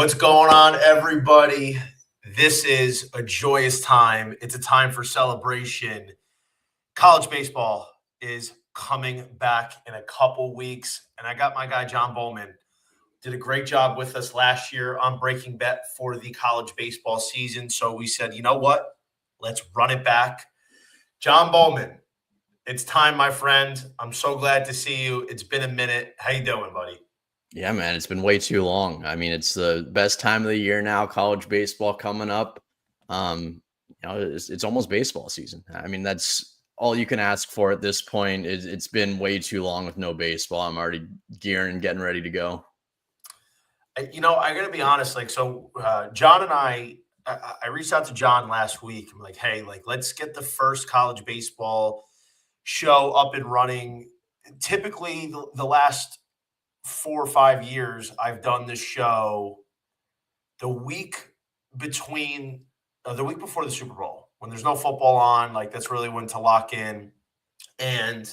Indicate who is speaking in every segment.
Speaker 1: What's going on, everybody? This is a joyous time. It's a time for celebration. College baseball is coming back in a couple weeks, and I got my guy John Bollman. Did a great job with us last year on Breaking Bet for the college baseball season. So we said, you know what? Let's run it back. John Bollman, it's time, my friend. I'm so glad to see you. It's been a minute. How you doing, buddy?
Speaker 2: Yeah, man, it's been way too long. I mean, it's the best time of the year now, college baseball coming up. It's almost baseball season. I mean, that's all you can ask for at this point. It's been way too long with no baseball. I'm already gearing and getting ready to go.
Speaker 1: I got to be honest. John and I reached out to John last week. I'm like, hey, let's get the first college baseball show up and running. Typically, the last 4 or 5 years, I've done this show the week before the Super Bowl, when there's no football on. That's really when to lock in. And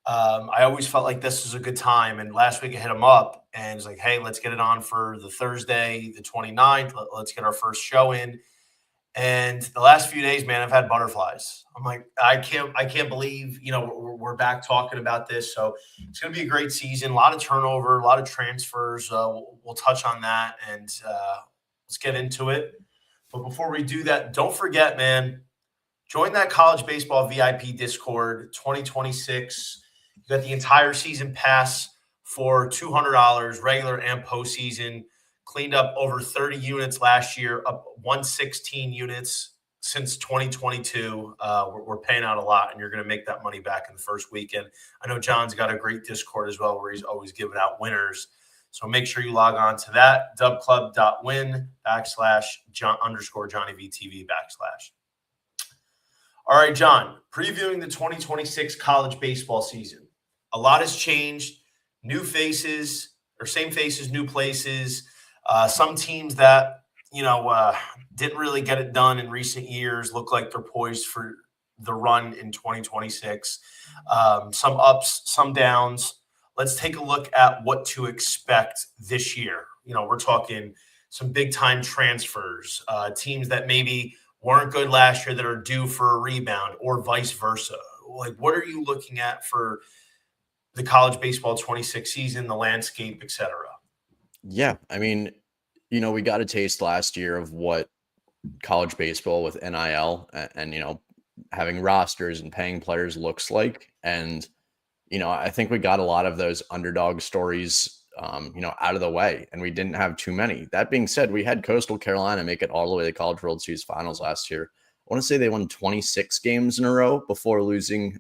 Speaker 1: I always felt like this was a good time. And last week I hit him up and was like, hey, let's get it on for the Thursday, the 29th. Let's get our first show in. And the last few days, man, I've had butterflies. I'm like, I can't believe, we're back talking about this. So it's going to be a great season. A lot of turnover, a lot of transfers. We'll touch on that, and let's get into it. But before we do that, don't forget, man, join that college baseball VIP Discord 2026. You got the entire season pass for $200, regular and postseason. Cleaned up over 30 units last year, up 116 units since 2022. We're paying out a lot, and you're going to make that money back in the first weekend. I know John's got a great Discord as well, where he's always giving out winners. So make sure you log on to that, dubclub.win/John_JohnnyVTV/. All right, John, previewing the 2026 college baseball season. A lot has changed. New faces, or same faces, new places. Some teams that, didn't really get it done in recent years look like they're poised for the run in 2026. Some ups, some downs. Let's take a look at what to expect this year. We're talking some big-time transfers, teams that maybe weren't good last year that are due for a rebound, or vice versa. What are you looking at for the college baseball 26 season, the landscape, et cetera?
Speaker 2: Yeah, I mean, we got a taste last year of what college baseball with NIL and having rosters and paying players looks like. And, I think we got a lot of those underdog stories, out of the way, and we didn't have too many. That being said, we had Coastal Carolina make it all the way to the College World Series finals last year. I want to say they won 26 games in a row before losing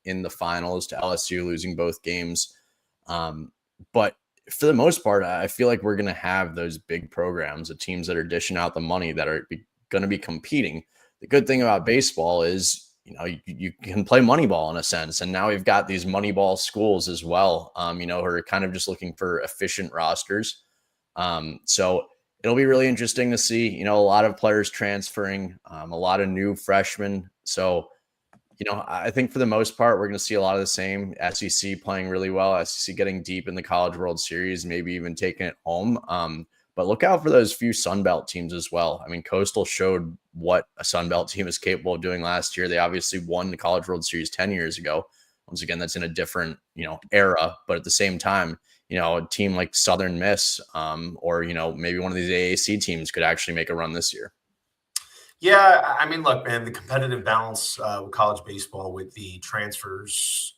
Speaker 2: in the finals to LSU, losing both games. But for the most part, I feel like we're going to have those big programs, the teams that are dishing out the money, that are going to be competing. The good thing about baseball is, you can play Moneyball in a sense. And now we've got these Moneyball schools as well, who are kind of just looking for efficient rosters. So it'll be really interesting to see, a lot of players transferring, a lot of new freshmen. So, I think for the most part, we're going to see a lot of the same. SEC playing really well, SEC getting deep in the College World Series, maybe even taking it home. But look out for those few Sunbelt teams as well. I mean, Coastal showed what a Sunbelt team is capable of doing last year. They obviously won the College World Series 10 years ago. Once again, that's in a different, era. But at the same time, a team like Southern Miss or, maybe one of these AAC teams could actually make a run this year.
Speaker 1: Yeah, I mean, look, man, the competitive balance with college baseball, with the transfers,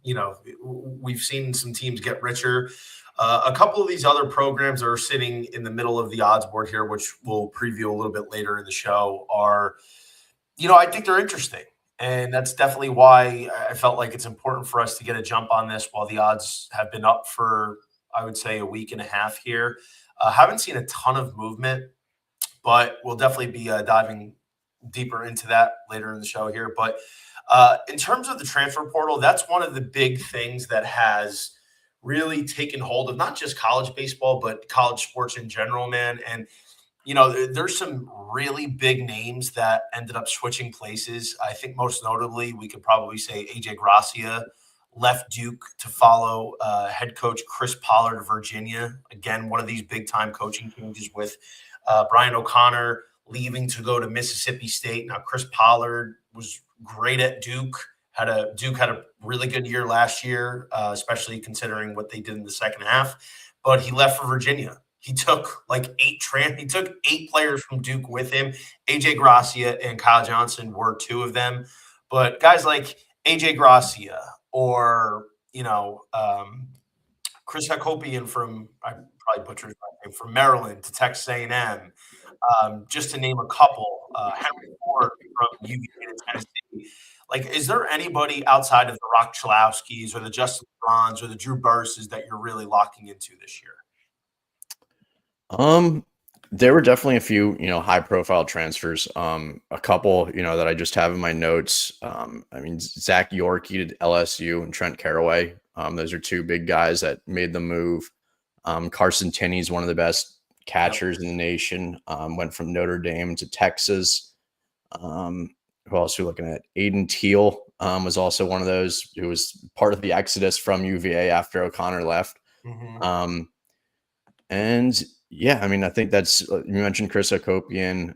Speaker 1: we've seen some teams get richer. A couple of these other programs that are sitting in the middle of the odds board here, which we'll preview a little bit later in the show, are, I think they're interesting. And that's definitely why I felt like it's important for us to get a jump on this while the odds have been up for, I would say, a week and a half here. Haven't seen a ton of movement, but we'll definitely be diving deeper into that later in the show here. But in terms of the transfer portal, that's one of the big things that has really taken hold of not just college baseball, but college sports in general, man. And, there's some really big names that ended up switching places. I think most notably, we could probably say AJ Gracia left Duke to follow head coach Chris Pollard of Virginia. Again, one of these big-time coaching changes with Brian O'Connor leaving to go to Mississippi State. Now, Chris Pollard was great at Duke. Duke had a really good year last year, especially considering what they did in the second half. But he left for Virginia. He took he took 8 players from Duke with him. AJ Gracia and Kyle Johnson were 2 of them. But guys like AJ Gracia or Chris Hakopian from, I probably butchered his name, from Maryland to Texas A&M, just to name a couple. Henry Ford from UVA to Tennessee. Like, is there anybody outside of the Rock Chalowskis or the Justin Brons or the Drew Burses that you're really locking into this year?
Speaker 2: There were definitely a few, high profile transfers. A couple, that I just have in my notes. I mean, Zach Yorkie to LSU and Trent Caraway. Those are 2 big guys that made the move. Carson Tinney is one of the best catchers in the nation. Went from Notre Dame to Texas. Who else are we looking at? Aiden Teal was also one of those who was part of the exodus from UVA after O'Connor left.
Speaker 1: Mm-hmm.
Speaker 2: And yeah, I mean, I think that's, you mentioned Chris Hakopian.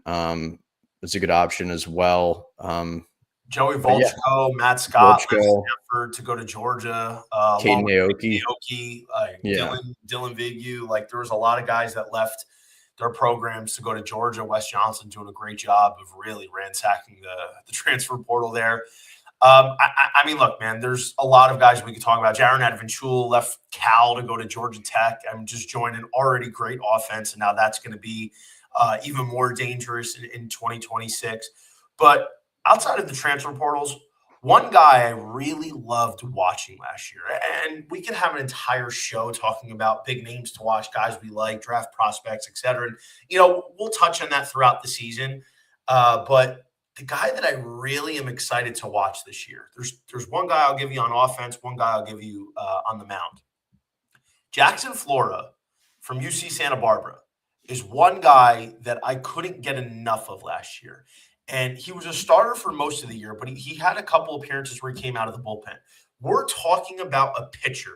Speaker 2: That's a good option as well.
Speaker 1: Joey Volchko, Matt Scott, Stanford to go to Georgia.
Speaker 2: Caden Aoki,
Speaker 1: Dylan Vigu. Like, there was a lot of guys that left their programs to go to Georgia. Wes Johnson doing a great job of really ransacking the transfer portal there. I mean, look, man, there's a lot of guys we could talk about. Jaron Advenchul left Cal to go to Georgia Tech. I'm just joined an already great offense, and now that's going to be even more dangerous in 2026. But outside of the transfer portals, one guy I really loved watching last year, and we could have an entire show talking about big names to watch, guys we like, draft prospects, et cetera. And, we'll touch on that throughout the season. But the guy that I really am excited to watch this year, there's one guy I'll give you on offense, one guy I'll give you on the mound. Jackson Flora from UC Santa Barbara is one guy that I couldn't get enough of last year. And he was a starter for most of the year, but he had a couple appearances where he came out of the bullpen. We're talking about a pitcher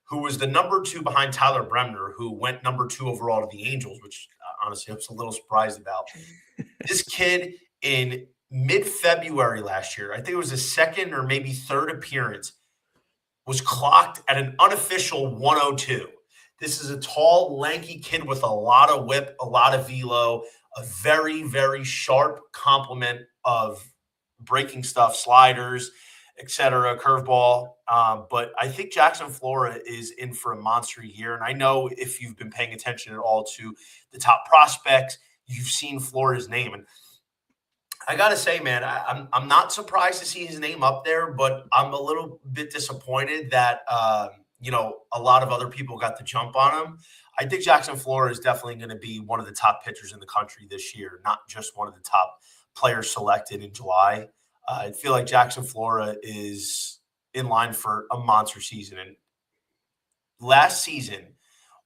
Speaker 1: who was the number 2 behind Tyler Bremner, who went number 2 overall to the Angels, which honestly I was a little surprised about. This kid in mid-February last year, I think it was his second or maybe third appearance, was clocked at an unofficial 102. This is a tall, lanky kid with a lot of whip, a lot of velo, a very, very sharp complement of breaking stuff, sliders, etc., curveball. But I think Jackson Flora is in for a monster year. And I know if you've been paying attention at all to the top prospects, you've seen Flora's name. And I got to say, man, I'm not surprised to see his name up there, but I'm a little bit disappointed that, a lot of other people got the jump on him. I think Jackson Flora is definitely going to be one of the top pitchers in the country this year, not just one of the top players selected in July. I feel like Jackson Flora is in line for a monster season. And last season,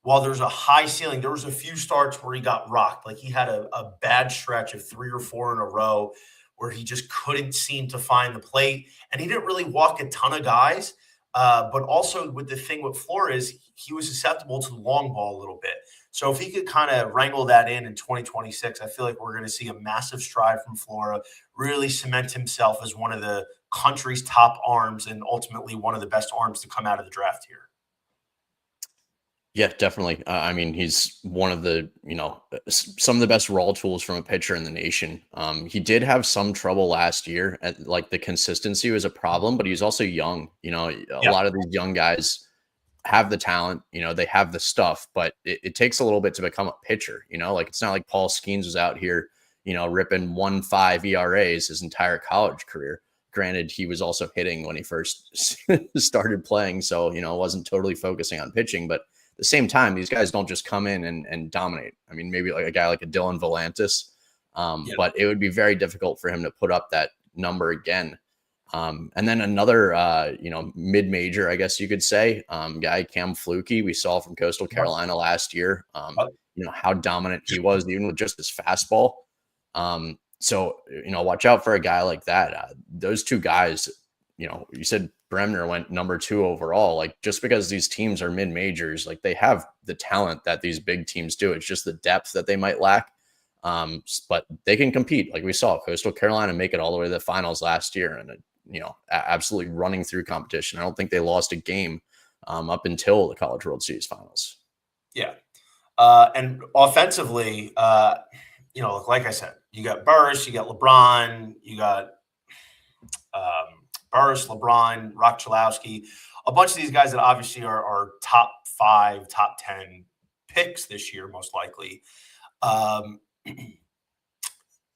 Speaker 1: while there's a high ceiling, there was a few starts where he got rocked. Like, he had a bad stretch of 3 or 4 in a row where he just couldn't seem to find the plate. And he didn't really walk a ton of guys. But also with the thing with Flora is he was susceptible to the long ball a little bit. So if he could kind of wrangle that in 2026, I feel like we're going to see a massive stride from Flora, really cement himself as one of the country's top arms and ultimately one of the best arms to come out of the draft here.
Speaker 2: Yeah, definitely. I mean, he's one of the, some of the best raw tools from a pitcher in the nation. He did have some trouble last year. Like, the consistency was a problem, but he's also young. A lot of these young guys have the talent, they have the stuff, but it takes a little bit to become a pitcher. Like, it's not like Paul Skeens was out here, ripping 1.5 ERAs his entire college career. Granted, he was also hitting when he first started playing, so, wasn't totally focusing on pitching, but at the same time, these guys don't just come in and dominate. I mean, maybe like a guy like a Dylan Volantis, but it would be very difficult for him to put up that number again. And then another, mid-major, I guess you could say, guy, Cam Flukie, we saw from Coastal Carolina last year, how dominant he was, even with just his fastball. So, watch out for a guy like that. Those 2 guys, you said Bremner went number 2 overall. Like, just because these teams are mid majors, like, they have the talent that these big teams do. It's just the depth that they might lack. But they can compete. Like we saw Coastal Carolina make it all the way to the finals last year, and absolutely running through competition. I don't think they lost a game up until the College World Series finals.
Speaker 1: Yeah. And offensively, like I said, you got Burris, you got LeBron, you got Burris, LeBron, Rock Chalowski, a bunch of these guys that obviously are top 5, top 10 picks this year, most likely.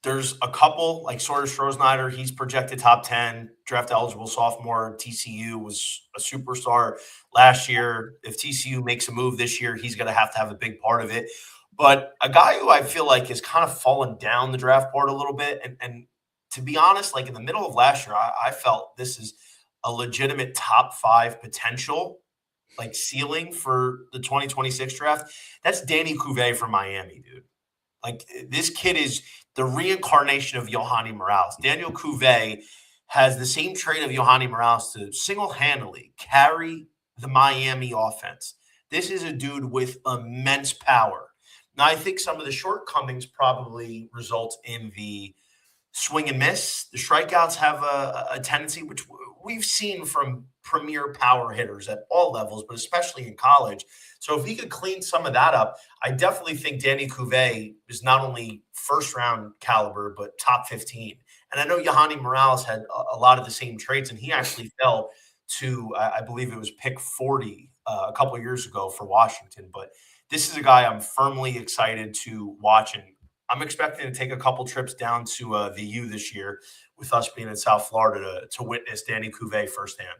Speaker 1: There's a couple like Sawyer Strohsnyder. He's projected top 10, draft eligible sophomore. TCU was a superstar last year. If TCU makes a move this year, he's going to have a big part of it. But a guy who I feel like has kind of fallen down the draft board a little bit. And to be honest, like in the middle of last year, I felt this is a legitimate top 5 potential, like ceiling for the 2026 draft. That's Danny Cuvée from Miami, dude. Like, this kid is the reincarnation of Johnny Morales. Daniel Cuvée has the same trait of Johnny Morales to single-handedly carry the Miami offense. This is a dude with immense power. Now, I think some of the shortcomings probably result in the swing and miss. The strikeouts have a tendency, which we've seen from premier power hitters at all levels, but especially in college. So if he could clean some of that up, I definitely think Danny Cuvée is not only first-round caliber, but top 15. And I know Johnny Morales had a lot of the same traits, and he actually fell to, I believe it was pick 40 a couple of years ago for Washington. But this is a guy I'm firmly excited to watch, and I'm expecting to take a couple trips down to the U this year, with us being in South Florida, to witness Danny Cuvée firsthand.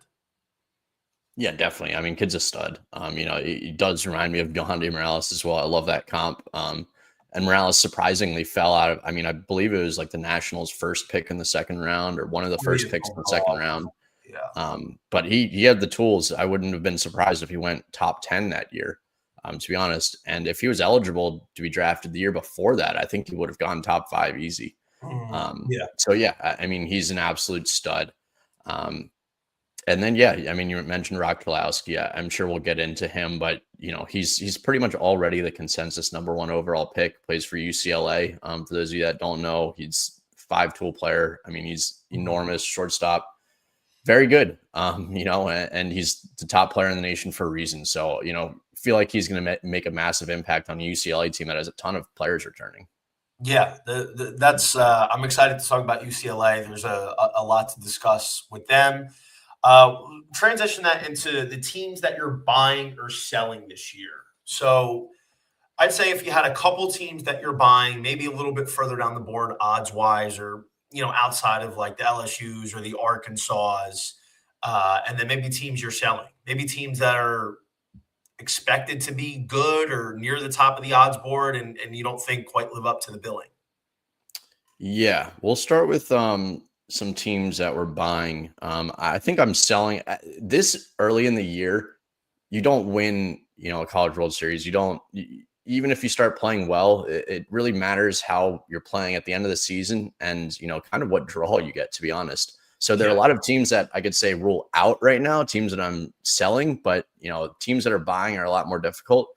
Speaker 2: Yeah, definitely. I mean, kid's a stud. He does remind me of Johanny Morales as well. I love that comp. And Morales surprisingly fell out of, I believe it was like the Nationals' first pick in the second round, or one of the first picks in the second round.
Speaker 1: Yeah.
Speaker 2: But he had the tools. I wouldn't have been surprised if he went top 10 that year, to be honest. And if he was eligible to be drafted the year before that, I think he would have gone top 5 easy. So yeah, he's an absolute stud. And then, you mentioned Rock Chalowski. I'm sure we'll get into him, but he's pretty much already the consensus number 1 overall pick. Plays for UCLA. For those of you that don't know, he's 5-tool player. He's enormous, shortstop, very good. And he's the top player in the nation for a reason. So feel like he's going to make a massive impact on a UCLA team that has a ton of players returning.
Speaker 1: Yeah, that's I'm excited to talk about UCLA. There's a lot to discuss with them. Transition that into the teams that you're buying or selling this year. So I'd say if you had a couple teams that you're buying, maybe a little bit further down the board odds wise, or outside of like the LSUs or the Arkansas, and then maybe teams you're selling, maybe teams that are expected to be good or near the top of the odds board, and you don't think quite live up to the billing.
Speaker 2: Yeah, we'll start with some teams that we're buying. I think I'm selling this early in the year. You don't win, a College World Series. You don't, even if you start playing well, it really matters how you're playing at the end of the season, and kind of what draw you get, to be honest. So there are a lot of teams that I could say rule out right now, teams that I'm selling, but teams that are buying are a lot more difficult.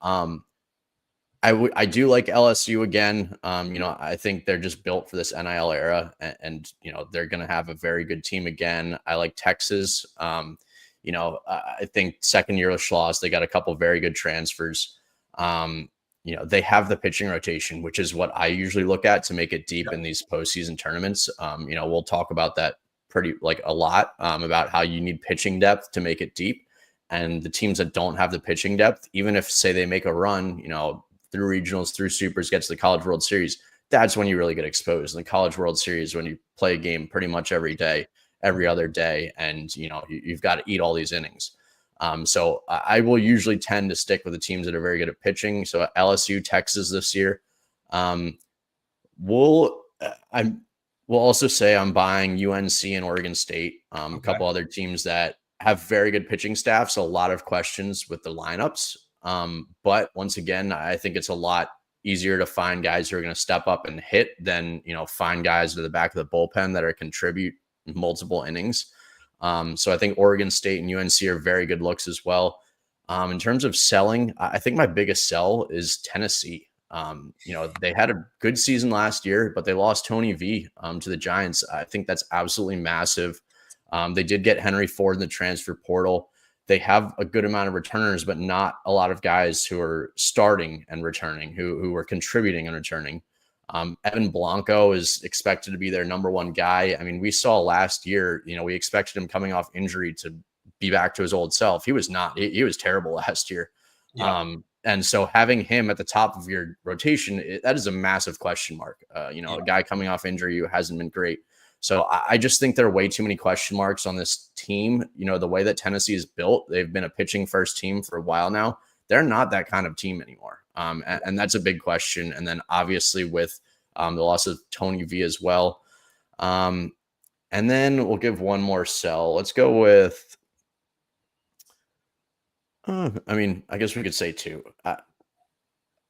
Speaker 2: I do like LSU again. I think they're just built for this NIL era, and they're going to have a very good team again. I like Texas. I think second year of Schloss, they got a couple of very good transfers. They have the pitching rotation, which is what I usually look at to make it deep in these postseason tournaments. We'll talk about that a lot about how you need pitching depth to make it deep. And the teams that don't have the pitching depth, even if say they make a run, through regionals, through supers, get to the College World Series, that's when you really get exposed. In the College World Series, when you play a game pretty much every day, every other day, and you've got to eat all these innings. So I will usually tend to stick with the teams that are very good at pitching. So LSU, Texas this year. We'll also say I'm buying UNC and Oregon State, a couple other teams that have very good pitching staff. So a lot of questions with the lineups. But once again, I think it's a lot easier to find guys who are going to step up and hit than, find guys to the back of the bullpen that are contribute multiple innings. So I think Oregon State and UNC are very good looks as well. In terms of selling, I think my biggest sell is Tennessee. They had a good season last year, but they lost Tony V to the Giants. I think that's absolutely massive. They did get Henry Ford in the transfer portal. They have a good amount of returners, but not a lot of guys who are starting and returning, who are contributing and returning. Evan Blanco is expected to be their number one guy. I mean, we saw last year, we expected him coming off injury to be back to his old self. He was not. He was terrible last year.
Speaker 1: Yeah.
Speaker 2: And so having him at the top of your rotation, that is a massive question mark. A guy coming off injury who hasn't been great. So I just think there are way too many question marks on this team. The way that Tennessee is built, they've been a pitching first team for a while now. They're not that kind of team anymore. And that's a big question. And then obviously with the loss of Tony V as well. And then we'll give one more sell. Let's go with, I guess we could say two.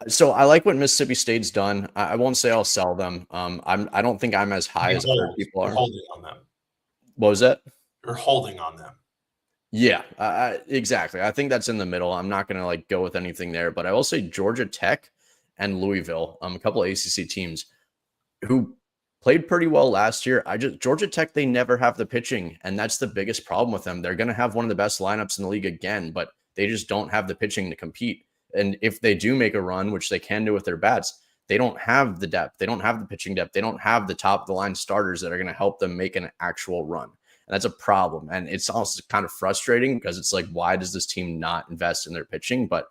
Speaker 2: So I like what Mississippi State's done. I won't say I'll sell them. I don't think I'm as high as other people are.
Speaker 1: You're holding on them.
Speaker 2: What was that?
Speaker 1: You're holding on them.
Speaker 2: Yeah, exactly. I think that's in the middle. I'm not going to go with anything there, but I will say Georgia Tech and Louisville, a couple of ACC teams who played pretty well last year. Georgia Tech, they never have the pitching, and that's the biggest problem with them. They're going to have one of the best lineups in the league again, but they just don't have the pitching to compete. And if they do make a run, which they can do with their bats, they don't have the depth. They don't have the pitching depth. They don't have the top of the line starters that are going to help them make an actual run. And that's a problem. And it's also kind of frustrating because it's like, why does this team not invest in their pitching? But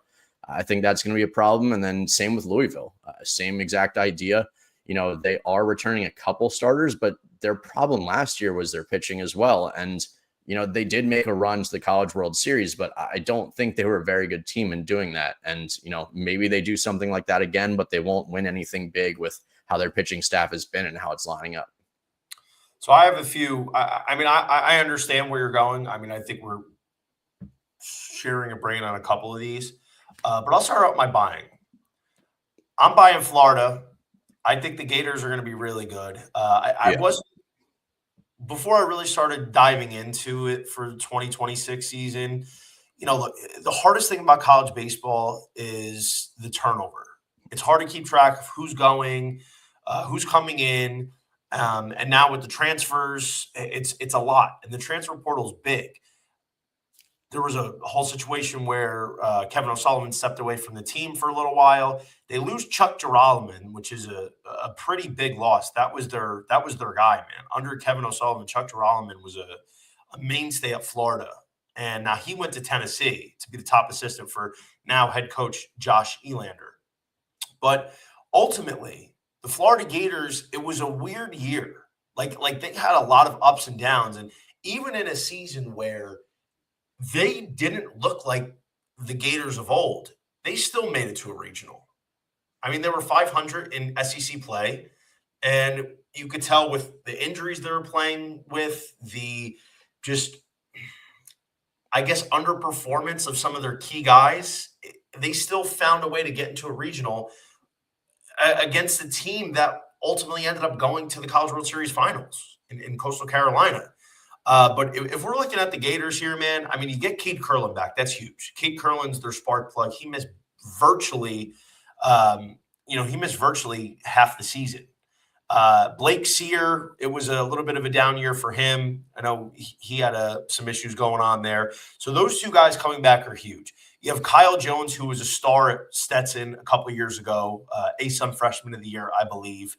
Speaker 2: I think that's going to be a problem. And then same with Louisville, same exact idea. They are returning a couple starters, but their problem last year was their pitching as well. And they did make a run to the College World Series, but I don't think they were a very good team in doing that. And, maybe they do something like that again, but they won't win anything big with how their pitching staff has been and how it's lining up.
Speaker 1: So I have a few. I understand where you're going. I think we're sharing a brain on a couple of these, but I'll start out my buying. I'm buying Florida. I think the Gators are going to be really good. I wasn't. Before I really started diving into it for the 2026 season, look, the hardest thing about college baseball is the turnover. It's hard to keep track of who's going, who's coming in, and now with the transfers, it's a lot. And the transfer portal is big. There was a whole situation where Kevin O'Sullivan stepped away from the team for a little while. They lose Chuck Giralman, which is a pretty big loss. That was their guy, man. Under Kevin O'Sullivan, Chuck Giralman was a mainstay at Florida. And now he went to Tennessee to be the top assistant for now head coach Josh Elander. But ultimately, the Florida Gators, it was a weird year. Like they had a lot of ups and downs. And even in a season where they didn't look like the Gators of old, they still made it to a regional. They were 500 in SEC play, and you could tell with the injuries they were playing with, the just, I guess, underperformance of some of their key guys, they still found a way to get into a regional against a team that ultimately ended up going to the College World Series finals in Coastal Carolina. But if we're looking at the Gators here, man, you get Cade Curlin back. That's huge. Cade Curlin's their spark plug. He missed virtually half the season. Blake Sear, it was a little bit of a down year for him. I know he had some issues going on there. So those two guys coming back are huge. You have Kyle Jones, who was a star at Stetson a couple of years ago, ASUN Freshman of the Year, I believe.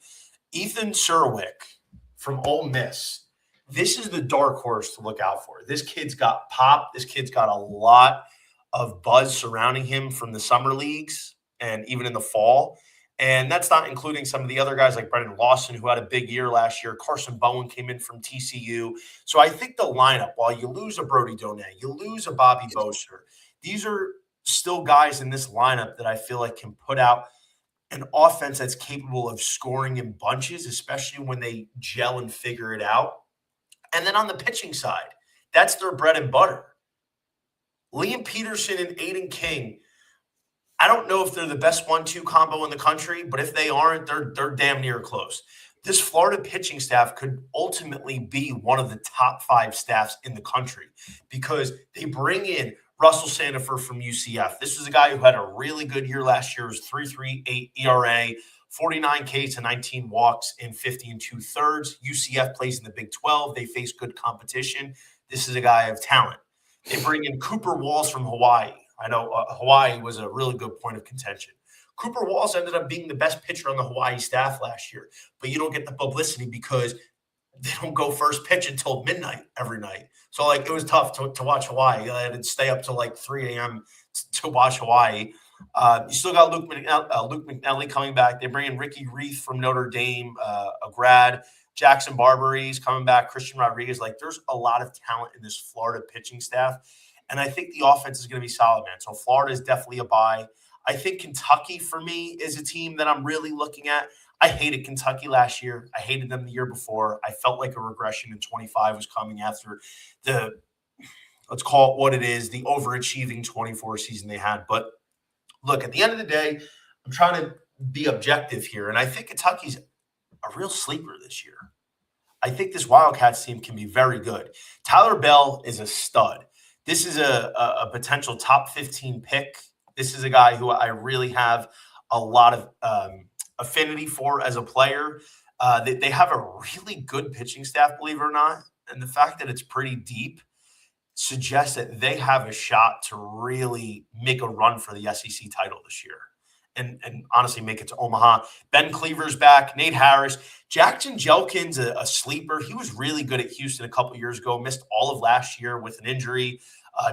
Speaker 1: Ethan Surwick from Ole Miss. This is the dark horse to look out for. This kid's got pop. This kid's got a lot of buzz surrounding him from the summer leagues and even in the fall. And that's not including some of the other guys like Brendan Lawson, who had a big year last year. Carson Bowen came in from TCU. So I think the lineup, while you lose a Brody Donay, you lose a Bobby Boser, these are still guys in this lineup that I feel like can put out an offense that's capable of scoring in bunches, especially when they gel and figure it out. And then on the pitching side, that's their bread and butter. Liam Peterson and Aiden King, I don't know if they're the best 1-2 combo in the country, but if they aren't, they're damn near close. this Florida pitching staff could ultimately be one of the top 5 staffs in the country because they bring in Russell Sandifer from UCF. This is a guy who had a really good year last year. It was 3.38 ERA, 49 Ks to 19 walks in 50 2/3. UCF plays in the Big 12. They face good competition. This is a guy of talent. They bring in Cooper Walls from Hawaii. I know Hawaii was a really good point of contention. Cooper Walls ended up being the best pitcher on the Hawaii staff last year, but you don't get the publicity because they don't go first pitch until midnight every night. So, like, it was tough to watch Hawaii. I had to stay up till like 3 a.m. to watch Hawaii. You still got Luke McNally coming back. They bring in Ricky Reith from Notre Dame, a grad. Jackson Barbary's coming back. Christian Rodriguez. Like, there's a lot of talent in this Florida pitching staff. And I think the offense is going to be solid, man. So Florida is definitely a buy. I think Kentucky, for me, is a team that I'm really looking at. I hated Kentucky last year. I hated them the year before. I felt like a regression in 25 was coming after the, let's call it what it is, the overachieving 24 season they had. But look, at the end of the day, I'm trying to be objective here. And I think Kentucky's a real sleeper this year. I think this Wildcats team can be very good. Tyler Bell is a stud. This is a potential top 15 pick. This is a guy who I really have a lot of affinity for as a player. They have a really good pitching staff, believe it or not. And the fact that it's pretty deep suggests that they have a shot to really make a run for the SEC title this year. And honestly, make it to Omaha. Ben Cleaver's back. Nate Harris. Jackson Jelkins, a sleeper. He was really good at Houston a couple years ago. Missed all of last year with an injury.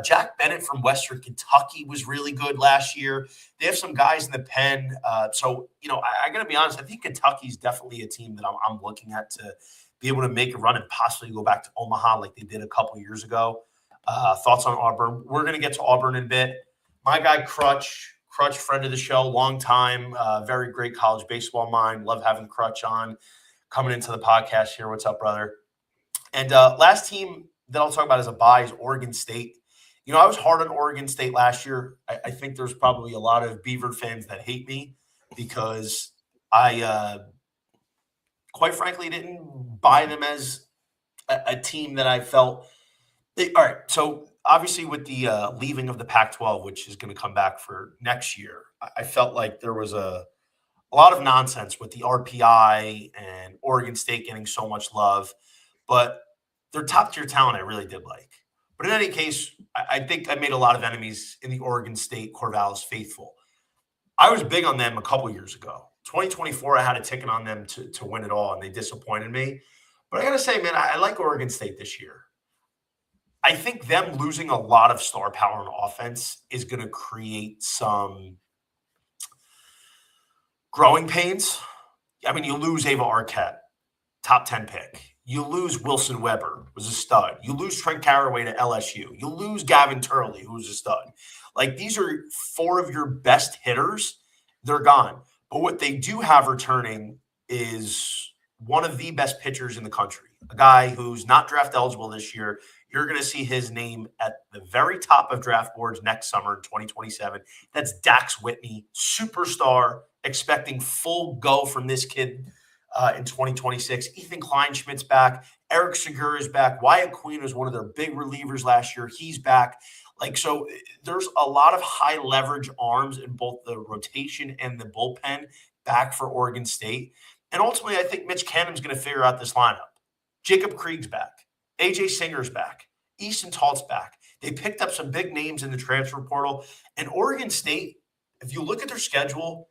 Speaker 1: Jack Bennett from Western Kentucky was really good last year. They have some guys in the pen. So, I got to be honest. I think Kentucky's definitely a team that I'm looking at to be able to make a run and possibly go back to Omaha like they did a couple years ago. Thoughts on Auburn? We're going to get to Auburn in a bit. My guy, Crutch, friend of the show, long time, very great college baseball mind. Love having Crutch on, coming into the podcast here. What's up, brother? And last team that I'll talk about as a buy is Oregon State. I was hard on Oregon State last year. I think there's probably a lot of Beaver fans that hate me because I, quite frankly, didn't buy them as a team that I felt. All right, so obviously with the leaving of the Pac-12, which is going to come back for next year, I felt like there was a lot of nonsense with the RPI and Oregon State getting so much love. But their top-tier talent I really did like. But in any case, I think I made a lot of enemies in the Oregon State Corvallis faithful. I was big on them a couple years ago. 2024, I had a ticket on them to win it all, and they disappointed me. But I got to say, man, I like Oregon State this year. I think them losing a lot of star power on offense is going to create some growing pains. I mean, you lose Ava Arquette, top 10 pick. You lose Wilson Weber, who's a stud. You lose Trent Carraway to LSU. You lose Gavin Turley, who's a stud. Like, these are 4 of your best hitters. They're gone. But what they do have returning is one of the best pitchers in the country, a guy who's not draft eligible this year. You're going to see his name at the very top of draft boards next summer in 2027. That's Dax Whitney, superstar, expecting full go from this kid in 2026. Ethan Kleinschmidt's back. Eric Segura is back. Wyatt Queen was one of their big relievers last year. He's back. So there's a lot of high leverage arms in both the rotation and the bullpen back for Oregon State. And ultimately, I think Mitch Cannon's going to figure out this lineup. Jacob Krieg's back. AJ Singer's back. Easton Talt's back. They picked up some big names in the transfer portal. And Oregon State, if you look at their schedule,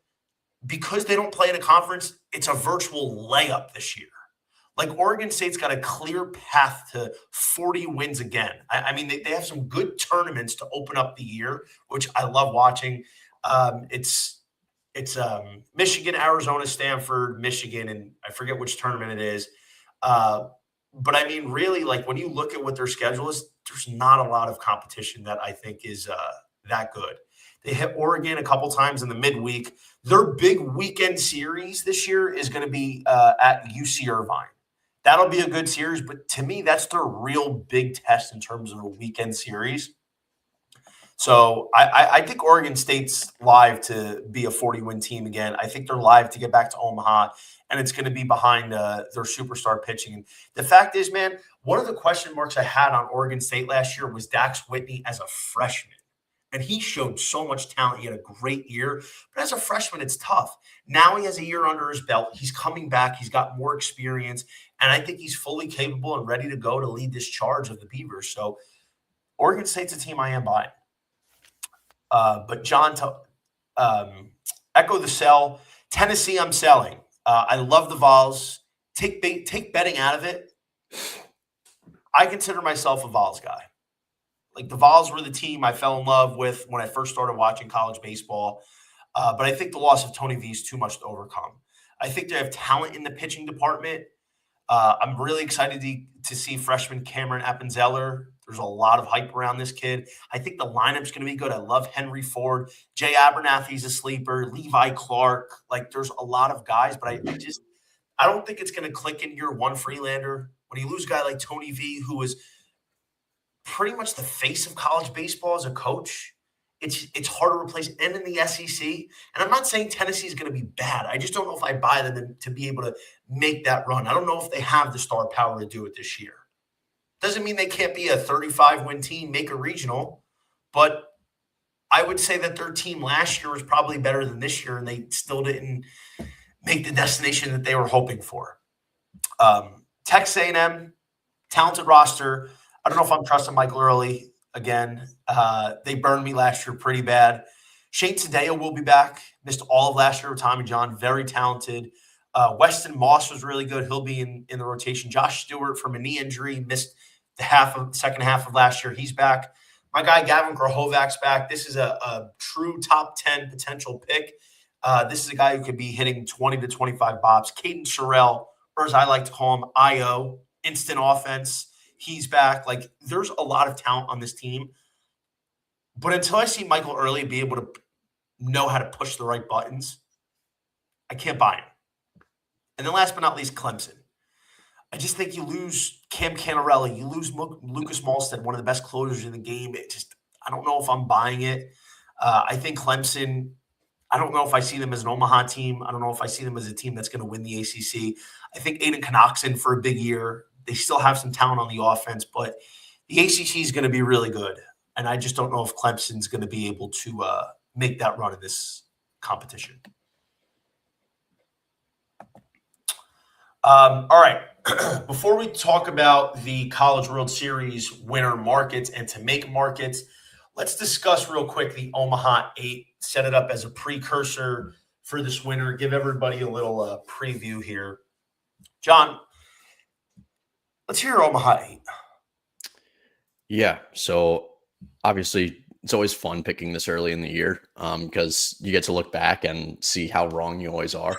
Speaker 1: because they don't play in a conference, it's a virtual layup this year. Like, Oregon State's got a clear path to 40 wins again. I mean, they have some good tournaments to open up the year, which I love watching. It's Michigan, Arizona, Stanford, Michigan, and I forget which tournament it is. But I mean, really, like, when you look at what their schedule is, there's not a lot of competition that I think is that good. They hit Oregon a couple times in the midweek. Their big weekend series this year is going to be at UC Irvine. That'll be a good series, but to me, that's their real big test in terms of a weekend series. So I think Oregon State's live to be a 40-win team again. I think they're live to get back to Omaha, and it's going to be behind their superstar pitching. And the fact is, man, one of the question marks I had on Oregon State last year was Dax Whitney as a freshman. And he showed so much talent. He had a great year. But as a freshman, it's tough. Now he has a year under his belt. He's coming back. He's got more experience. And I think he's fully capable and ready to go to lead this charge of the Beavers. So Oregon State's a team I am buying. But John, echo the sell. Tennessee, I'm selling. I love the Vols. Take betting out of it. I consider myself a Vols guy. Like the Vols were the team I fell in love with when I first started watching college baseball. But I think the loss of Tony V is too much to overcome. I think they have talent in the pitching department. I'm really excited to see freshman Cameron Appenzeller. There's a lot of hype around this kid. I think the lineup's going to be good. I love Henry Ford. Jay Abernathy's a sleeper. Levi Clark. Like there's a lot of guys, but I don't think it's going to click in year one for Elander. When you lose a guy like Tony V, who was pretty much the face of college baseball as a coach, it's hard to replace. And in the SEC, and I'm not saying Tennessee is going to be bad. I just don't know if I buy them to be able to make that run. I don't know if they have the star power to do it this year. Doesn't mean they can't be a 35-win team, make a regional, but I would say that their team last year was probably better than this year, and they still didn't make the destination that they were hoping for. Texas A&M, talented roster. I don't know if I'm trusting Michael Early again. They burned me last year pretty bad. Shane Tadeo will be back. Missed all of last year with Tommy John. Very talented. Weston Moss was really good. He'll be in the rotation. Josh Stewart from a knee injury missed the second half of last year. He's back. My guy Gavin Grahovac's back. This is a true top 10 potential pick. This is a guy who could be hitting 20 to 25 bops. Caden Sorrell, or as I like to call him, IO, instant offense. He's back. Like, there's a lot of talent on this team. But until I see Michael Early be able to know how to push the right buttons, I can't buy him. And then last but not least, Clemson. I just think you lose Cam Canarelli. You lose Lucas Malstead, one of the best closers in the game. I don't know if I'm buying it. I think Clemson, I don't know if I see them as an Omaha team. I don't know if I see them as a team that's going to win the ACC. I think Aiden Knoxon for a big year. They still have some talent on the offense, but the ACC is going to be really good. And I just don't know if Clemson's going to be able to make that run in this competition. All right. Before we talk about the College World Series winner markets and to make markets, let's discuss real quick the Omaha 8. Set it up as a precursor for this winter. Give everybody a little preview here. John, let's hear Omaha 8.
Speaker 2: Yeah. So obviously it's always fun picking this early in the year because you get to look back and see how wrong you always are,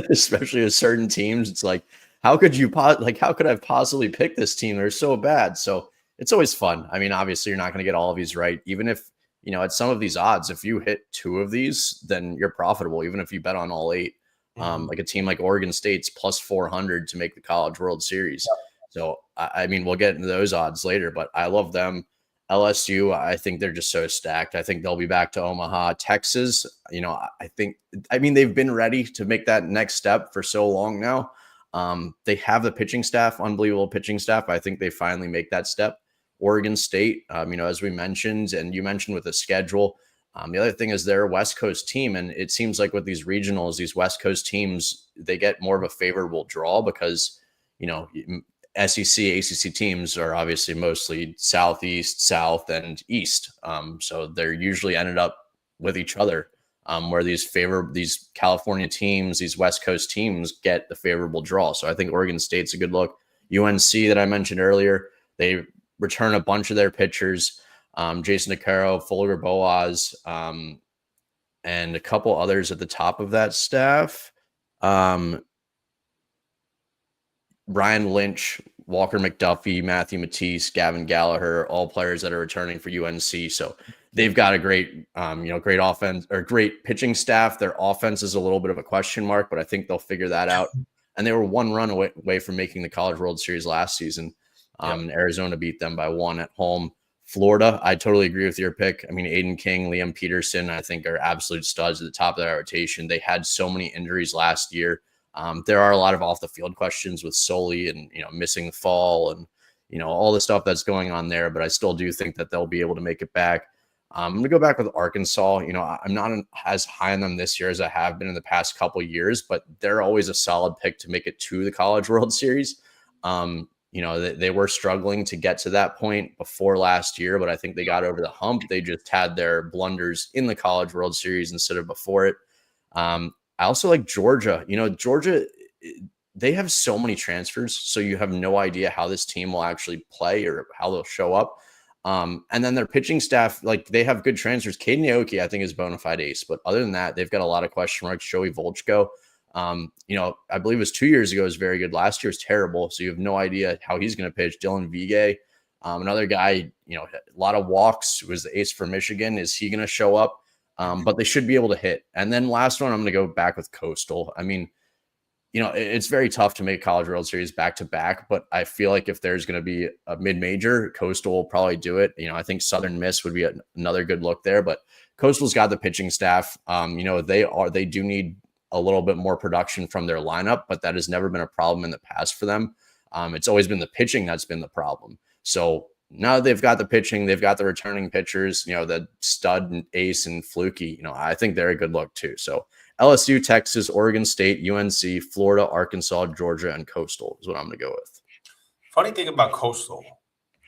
Speaker 2: especially with certain teams. It's like, how could I have possibly picked this team? They're so bad. So it's always fun. I mean, obviously you're not going to get all of these right. Even if, at some of these odds, if you hit 2 of these, then you're profitable. Even if you bet on all 8, like a team like Oregon State's plus 400 to make the College World Series. Yep. So, I mean, we'll get into those odds later, but I love them. LSU, I think they're just so stacked. I think they'll be back to Omaha. Texas, they've been ready to make that next step for so long now. They have the pitching staff, unbelievable pitching staff. I think they finally make that step. Oregon State, as we mentioned, and you mentioned with the schedule, the other thing is they're a West Coast team. And it seems like with these regionals, these West Coast teams, they get more of a favorable draw because, SEC, ACC teams are obviously mostly Southeast, South, and East. So they're usually ended up with each other, where these California teams, these West Coast teams get the favorable draw. So I think Oregon State's a good look. UNC that I mentioned earlier, they return a bunch of their pitchers, Jason DeCaro, Folger Boaz, and a couple others at the top of that staff. Brian Lynch, Walker McDuffie, Matthew Matisse, Gavin Gallagher, all players that are returning for UNC. So they've got a great, great offense or great pitching staff. Their offense is a little bit of a question mark, but I think they'll figure that out. And they were 1 run away from making the College World Series last season. Arizona beat them by 1 at home. Florida, I totally agree with your pick. I mean, Aiden King, Liam Peterson, I think are absolute studs at the top of that rotation. They had so many injuries last year. There are a lot of off the field questions with Soley and, missing the fall and, all the stuff that's going on there. But I still do think that they'll be able to make it back. I'm going to go back with Arkansas. I'm not as high on them this year as I have been in the past couple years, but they're always a solid pick to make it to the College World Series. They were struggling to get to that point before last year, but I think they got over the hump. They just had their blunders in the College World Series instead of before it. I also like Georgia. Georgia, they have so many transfers, so you have no idea how this team will actually play or how they'll show up. And then their pitching staff, like they have good transfers. Caden Aoki, I think, is bona fide ace. But other than that, they've got a lot of question marks. Joey Volchko, I believe it was 2 years ago, was very good. Last year was terrible. So you have no idea how he's going to pitch. Dylan Vigay, another guy, a lot of walks, who was the ace for Michigan. Is he going to show up? But they should be able to hit. And then last one, I'm going to go back with Coastal. I mean, it's very tough to make College World Series back to back, but I feel like if there's going to be a mid-major, Coastal will probably do it. I think Southern Miss would be another good look there, but Coastal's got the pitching staff. They do need a little bit more production from their lineup, but that has never been a problem in the past for them. It's always been the pitching that's been the problem. So now that they've got the pitching, they've got the returning pitchers, the stud and ace and Fluky, I think they're a good look too. So LSU, Texas, Oregon State, UNC, Florida, Arkansas, Georgia, and Coastal is what I'm going to go with.
Speaker 1: Funny thing about Coastal.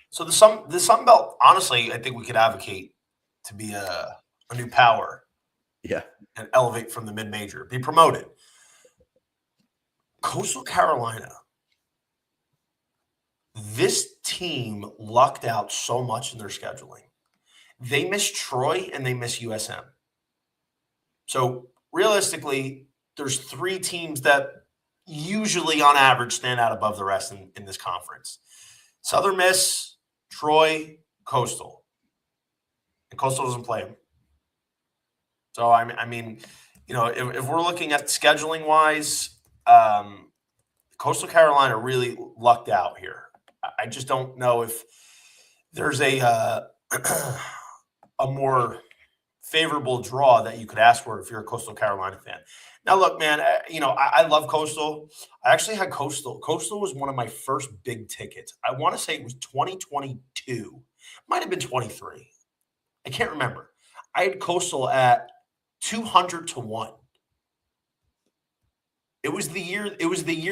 Speaker 1: So the Sun Belt, honestly, I think we could advocate to be a new power.
Speaker 2: Yeah.
Speaker 1: And elevate from the mid-major, be promoted. Coastal Carolina, this team lucked out so much in their scheduling. They miss Troy and they miss USM. So realistically, there's 3 teams that usually on average stand out above the rest in this conference. Southern Miss, Troy, Coastal. And Coastal doesn't play them. So, I mean, if we're looking at scheduling wise, Coastal Carolina really lucked out here. I just don't know if there's a more favorable draw that you could ask for if you're a Coastal Carolina fan. Now, look, man, I love Coastal. I actually had Coastal. Coastal was one of my first big tickets. I want to say it was 2022. Might have been 23. I can't remember. I had Coastal at 200 to 1. It was the year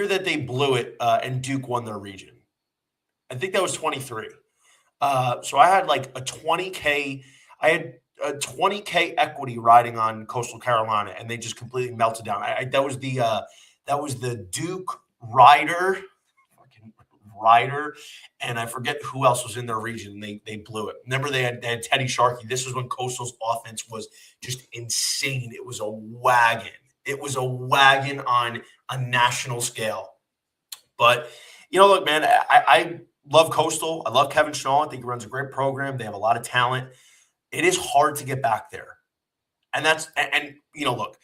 Speaker 1: that they blew it and Duke won their region. I think that was 23. So I had like a 20K. I had a 20K equity riding on Coastal Carolina, and they just completely melted down. That was the Duke Rider, and I forget who else was in their region. They blew it. Remember they had Teddy Sharkey. This was when Coastal's offense was just insane. It was a wagon. It was a wagon on a national scale. But look, man, I love Coastal. I love Kevin Shaw. I think he runs a great program. They have a lot of talent. It is hard to get back there. And look,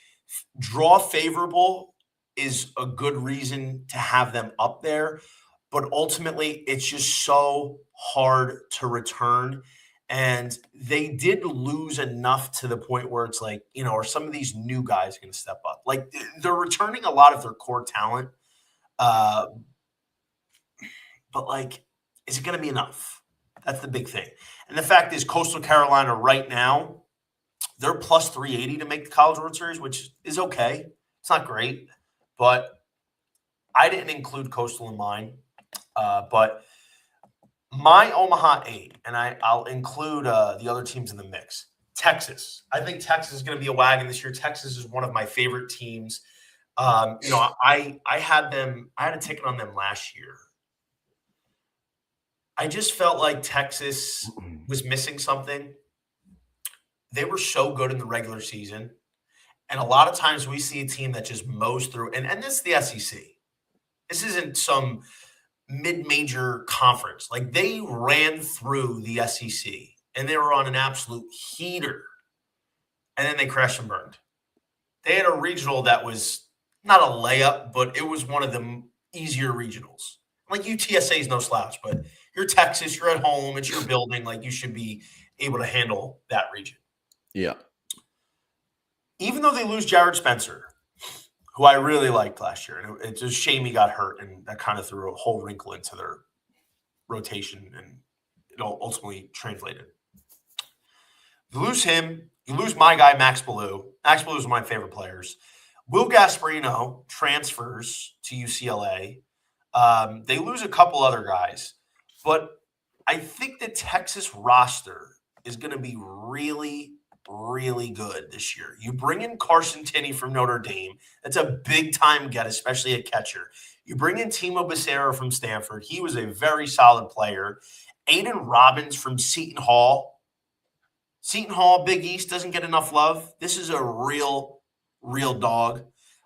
Speaker 1: draw favorable is a good reason to have them up there. But ultimately, it's just so hard to return. And they did lose enough to the point where it's like, are some of these new guys going to step up? Like, they're returning a lot of their core talent. But, like, is it going to be enough? That's the big thing. And the fact is, Coastal Carolina right now, they're plus 380 to make the College World Series, which is okay. It's not great. But I didn't include Coastal in mine. But my Omaha 8, and I'll include the other teams in the mix. Texas. I think Texas is going to be a wagon this year. Texas is one of my favorite teams. I had a ticket on them last year. I just felt like Texas was missing something. They were so good in the regular season. And a lot of times we see a team that just mows through. And this is the SEC. This isn't some mid-major conference. Like, they ran through the SEC, and they were on an absolute heater. And then they crashed and burned. They had a regional that was not a layup, but it was one of the easier regionals. Like, UTSA is no slouch, but you're Texas, you're at home, it's your building. Like, you should be able to handle that region.
Speaker 2: Yeah.
Speaker 1: Even though they lose Jared Spencer, who I really liked last year, and it's a shame he got hurt, and that kind of threw a whole wrinkle into their rotation, and it ultimately translated. You lose him. You lose my guy, Max Ballou. Max Ballou is one of my favorite players. Will Gasparino transfers to UCLA. They lose a couple other guys, but I think the Texas roster is going to be really, really good this year. You bring in Carson Tinney from Notre Dame. That's a big-time get, especially a catcher. You bring in Timo Becerra from Stanford. He was a very solid player. Aiden Robbins from Seton Hall. Seton Hall, Big East, doesn't get enough love. This is a real dog.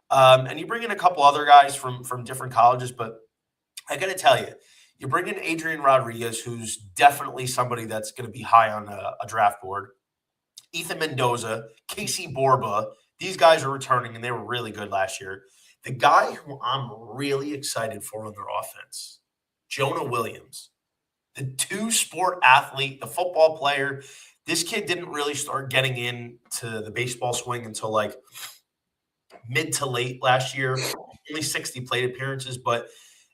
Speaker 1: And you bring in a couple other guys from different colleges, but I got to tell you, you bring in Adrian Rodriguez, who's definitely somebody that's going to be high on a draft board. Ethan Mendoza, Casey Borba, these guys are returning, and they were really good last year. The guy who I'm really excited for on their offense, Jonah Williams, the two-sport athlete, the football player. This kid didn't really start getting into the baseball swing until like mid to late last year. Only 60 plate appearances, but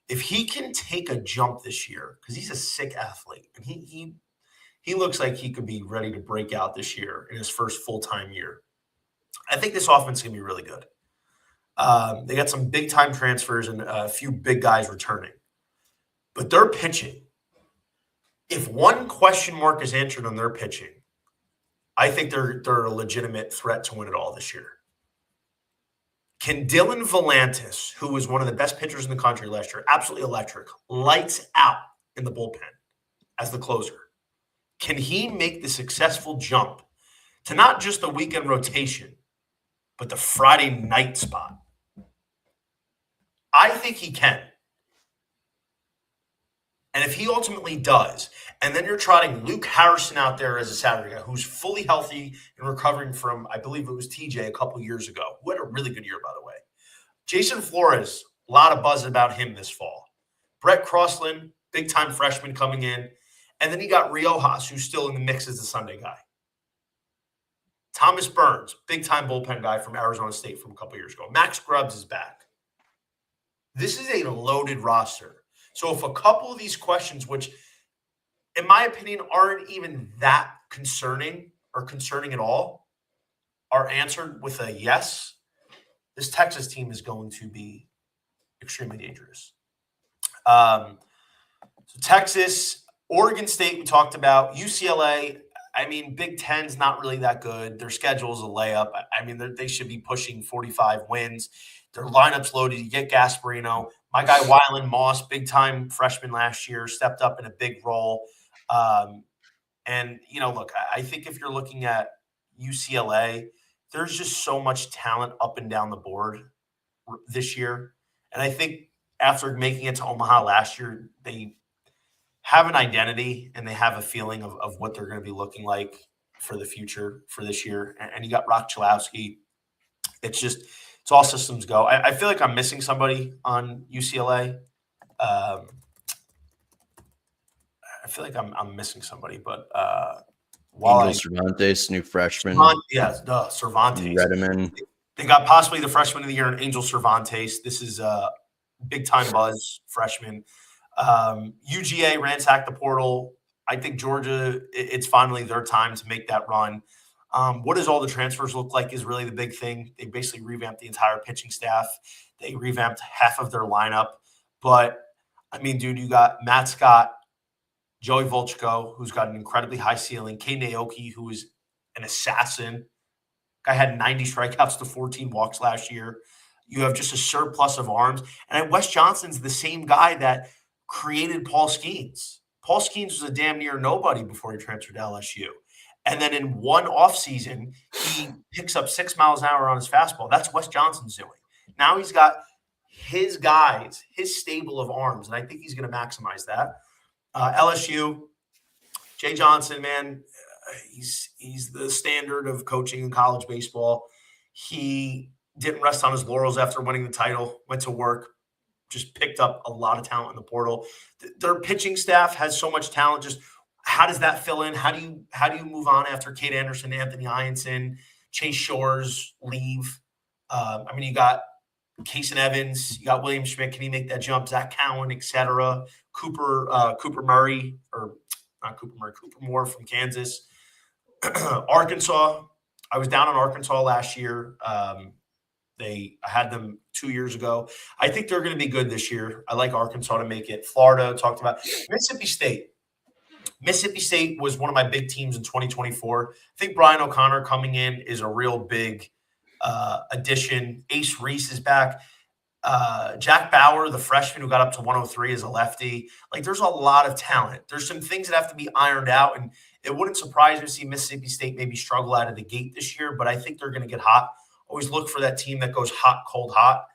Speaker 1: if he can take a jump this year, because he's a sick athlete, and he looks like he could be ready to break out this year in his first full-time year. I think this offense is going to be really good. They got some big-time transfers and a few big guys returning. But their pitching, if one question mark is answered on their pitching, I think they're a legitimate threat to win it all this year. Can Dylan Volantis, who was one of the best pitchers in the country last year, absolutely electric, lights out in the bullpen as the closer, can he make the successful jump to not just the weekend rotation, but the Friday night spot? I think he can. And if he ultimately does, and then you're trotting Luke Harrison out there as a Saturday guy who's fully healthy and recovering from, I believe it was TJ a couple years ago, who had a really good year, by the way. Jason Flores, a lot of buzz about him this fall. Brett Crossland, big-time freshman coming in. And then you got Riojas, who's still in the mix as the Sunday guy. Thomas Burns, big-time bullpen guy from Arizona State from a couple years ago. Max Grubbs is back. This is a loaded roster. So if a couple of these questions, which in my opinion aren't even that concerning or concerning at all, are answered with a yes, this Texas team is going to be extremely dangerous. So Texas, Oregon State we talked about, UCLA, I mean, Big Ten's not really that good. Their schedule's a layup. I mean, they should be pushing 45 wins. Their lineup's loaded. You get Gasparino. My guy, Wyland Moss, big-time freshman last year, stepped up in a big role. And, look, I think if you're looking at UCLA, there's just so much talent up and down the board this year. And I think after making it to Omaha last year, they have an identity and they have a feeling of what they're going to be looking like for the future for this year. And you got Rock Chalowski. It's all systems go. I feel like I'm missing somebody on UCLA. I feel like I'm missing somebody, but
Speaker 2: Angel Cervantes, new freshman.
Speaker 1: Cervantes.
Speaker 2: Redman.
Speaker 1: They got possibly the freshman of the year in Angel Cervantes. This is a big-time buzz freshman. UGA ransacked the portal. I think Georgia, it's finally their time to make that run. What does all the transfers look like is really the big thing. They basically revamped the entire pitching staff. They revamped half of their lineup. But, I mean, dude, you got Matt Scott, Joey Volchko, who's got an incredibly high ceiling, Kei Naoki, who is an assassin. Guy had 90 strikeouts to 14 walks last year. You have just a surplus of arms. And Wes Johnson's the same guy that created Paul Skeens. Paul Skeens was a damn near nobody before he transferred to LSU. And then in one offseason, he picks up 6 miles an hour on his fastball. That's Wes Johnson's doing. Now he's got his guys, his stable of arms, and I think he's going to maximize that. LSU, Jay Johnson, man, he's the standard of coaching in college baseball. He didn't rest on his laurels after winning the title, went to work, just picked up a lot of talent in the portal. Their pitching staff has so much talent. Just how does that fill in? How do you move on after Kate Anderson, Anthony Ianson, Chase Shores leave? You got Kason Evans, you got William Schmidt. Can he make that jump? Zach Cowan, etc. Cooper Murray, or not Cooper Murray, Cooper Moore from Kansas. Arkansas. I was down in Arkansas last year. I had them 2 years ago. I think they're going to be good this year. I like Arkansas to make it. Florida, talked about. Mississippi State. Mississippi State was one of my big teams in 2024. I think Brian O'Connor coming in is a real big addition. Ace Reese is back. Jack Bauer, the freshman who got up to 103 is a lefty. Like, there's a lot of talent. There's some things that have to be ironed out, and it wouldn't surprise me to see Mississippi State maybe struggle out of the gate this year, but I think they're going to get hot. Always look for that team that goes hot, cold, hot.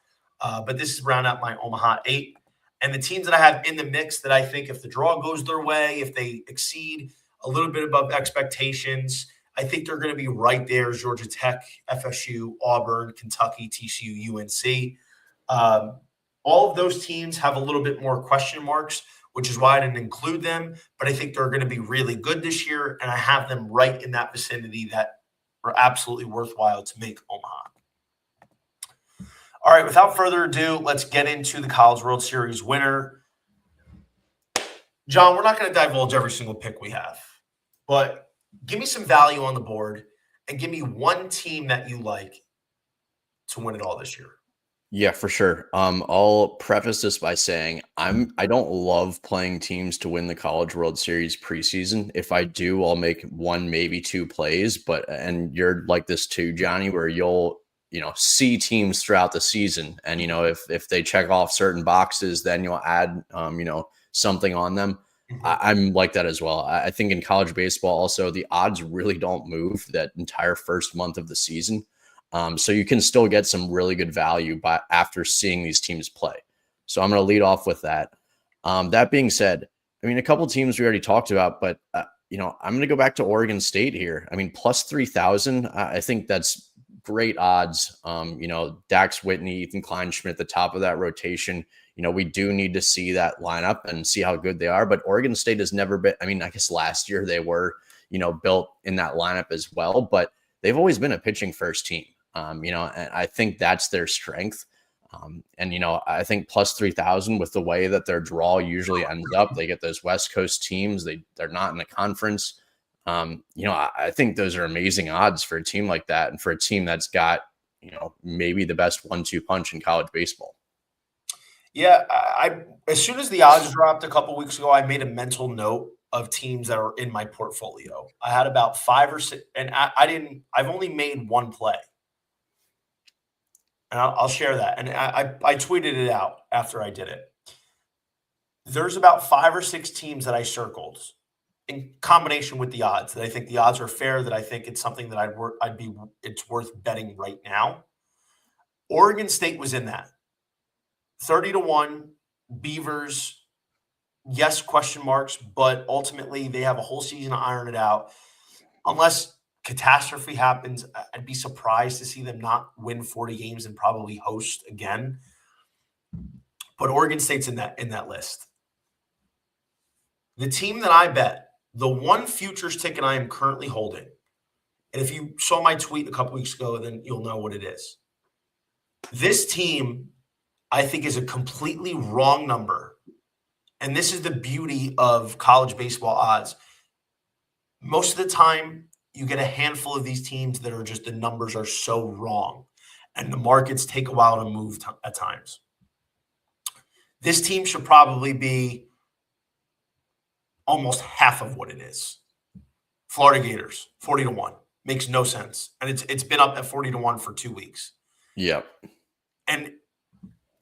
Speaker 1: But this is round out my Omaha 8. And the teams that I have in the mix that I think if the draw goes their way, if they exceed a little bit above expectations, I think they're going to be right there: Georgia Tech, FSU, Auburn, Kentucky, TCU, UNC. All of those teams have a little bit more question marks, which is why I didn't include them. But I think they're going to be really good this year, and I have them right in that vicinity that are absolutely worthwhile to make Omaha. All right, without further ado, let's get into the College World Series winner. John, we're not going to divulge every single pick we have, but give me some value on the board and give me one team that you like to win it all this year.
Speaker 2: Yeah, for sure. I'll preface this by saying I don't love playing teams to win the College World Series preseason. If I do, I'll make one, maybe two plays, and you're like this too, Johnny, where you'll see teams throughout the season. And, if they check off certain boxes, then you'll add, something on them.
Speaker 1: Mm-hmm.
Speaker 2: I'm like that as well. I think in college baseball, also, the odds really don't move that entire first month of the season. So you can still get some really good value after seeing these teams play. So I'm going to lead off with that. That being said, a couple teams we already talked about, but, I'm going to go back to Oregon State here. Plus 3,000, I think that's great odds. Dax Whitney, Ethan Kleinschmidt, the top of that rotation. We do need to see that lineup and see how good they are. But Oregon State has never been, I guess last year they were, built in that lineup as well, but they've always been a pitching first team. And I think that's their strength. I think plus 3,000 with the way that their draw usually ends up, they get those West Coast teams. They're not in a conference. I think those are amazing odds for a team like that, and for a team that's got, maybe the best 1-2 punch in college baseball.
Speaker 1: Yeah, I as soon as the odds dropped a couple weeks ago, I made a mental note of teams that are in my portfolio. I had about 5 or 6, and I've only made one play. And I'll share that. And I tweeted it out after I did it. There's about 5 or 6 teams that I circled in combination with the odds, that I think the odds are fair, that I think it's something that it's worth betting right now. Oregon State was in that. 30-1, Beavers, yes, question marks, but ultimately they have a whole season to iron it out. Unless catastrophe happens, I'd be surprised to see them not win 40 games and probably host again. But Oregon State's in that list. The team that I bet, the one futures ticket I am currently holding, and if you saw my tweet a couple weeks ago, then you'll know what it is. This team, I think, is a completely wrong number. And this is the beauty of college baseball odds. Most of the time, you get a handful of these teams that are just, the numbers are so wrong, and the markets take a while to move at times. This team should probably be almost half of what it is. Florida Gators, 40-1. Makes no sense. And it's been up at 40-1 for 2 weeks.
Speaker 2: Yep.
Speaker 1: And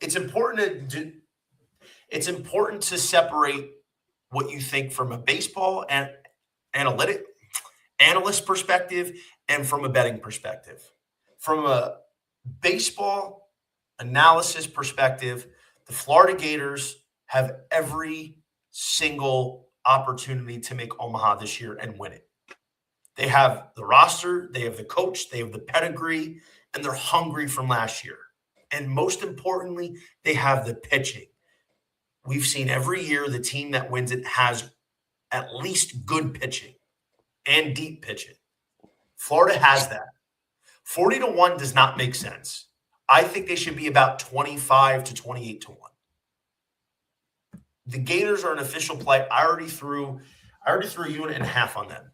Speaker 1: it's important to separate what you think from a baseball and analyst perspective and from a betting perspective. From a baseball analysis perspective, the Florida Gators have every single opportunity to make Omaha this year and win it. They have the roster, they have the coach, they have the pedigree, and they're hungry from last year. And most importantly, they have the pitching. We've seen every year the team that wins it has at least good pitching and deep pitching. Florida has that. 40-1 does not make sense. I think they should be about 25 to 28-1. The Gators are an official play. I already threw a unit and a half on them.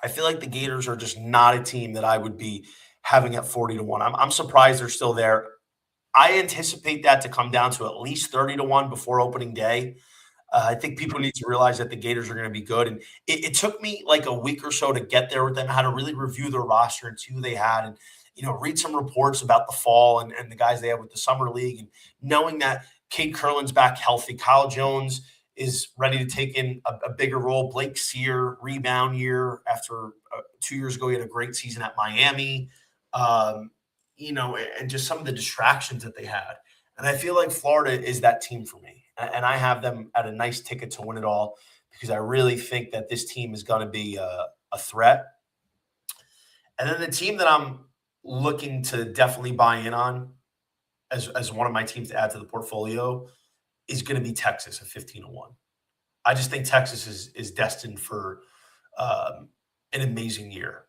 Speaker 1: I feel like the Gators are just not a team that I would be having at 40-1. I'm surprised they're still there. I anticipate that to come down to at least 30-1 before opening day. I think people need to realize that the Gators are going to be good. And it took me like a week or so to get there with them, how to really review their roster and see who they had and, read some reports about the fall and the guys they have with the summer league. And knowing that Cade Curlin's back healthy, Kyle Jones is ready to take in a bigger role. Blake Sear, rebound year after 2 years ago, he had a great season at Miami. And just some of the distractions that they had. And I feel like Florida is that team for me. And I have them at a nice ticket to win it all because I really think that this team is going to be a threat. And then the team that I'm looking to definitely buy in on as one of my teams to add to the portfolio is going to be Texas at 15-1. I just think Texas is destined for an amazing year.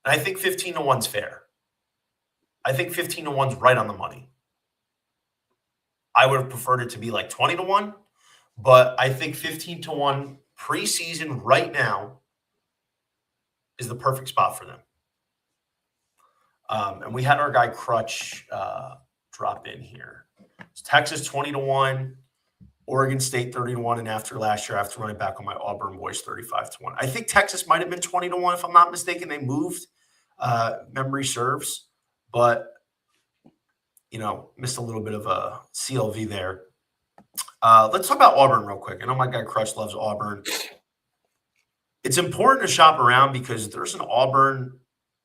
Speaker 1: And I think 15-1 is fair. I think 15-1 is right on the money. I would have preferred it to be like 20-1, but I think 15-1 preseason right now is the perfect spot for them. And we had our guy Crutch drop in here. It's Texas 20-1, Oregon State 30-1, and after last year, I have to run it back on my Auburn boys 35-1. I think Texas might have been 20-1 if I'm not mistaken. They moved. Memory serves, but missed a little bit of a CLV there. Let's talk about Auburn real quick. I know my guy Crutch loves Auburn. It's important to shop around because there's an Auburn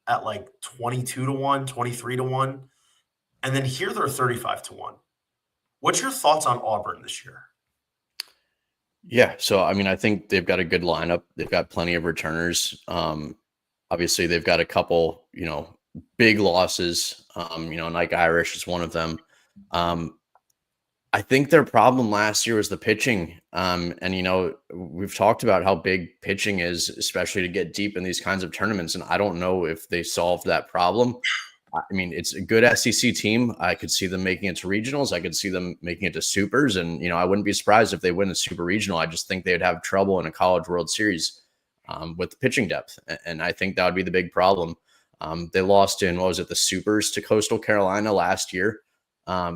Speaker 1: at like 22-1, 23-1, and then here they're 35-1. What's your thoughts on Auburn this year?
Speaker 2: Yeah, so I think they've got a good lineup. They've got plenty of returners. Obviously, they've got a couple, big losses. Nike Irish is one of them. I think their problem last year was the pitching. And we've talked about how big pitching is, especially to get deep in these kinds of tournaments. And I don't know if they solved that problem. It's a good SEC team. I could see them making it to regionals. I could see them making it to supers. And, I wouldn't be surprised if they win the super regional. I just think they'd have trouble in a College World Series with the pitching depth. And I think that would be the big problem. They lost in, the supers to Coastal Carolina last year at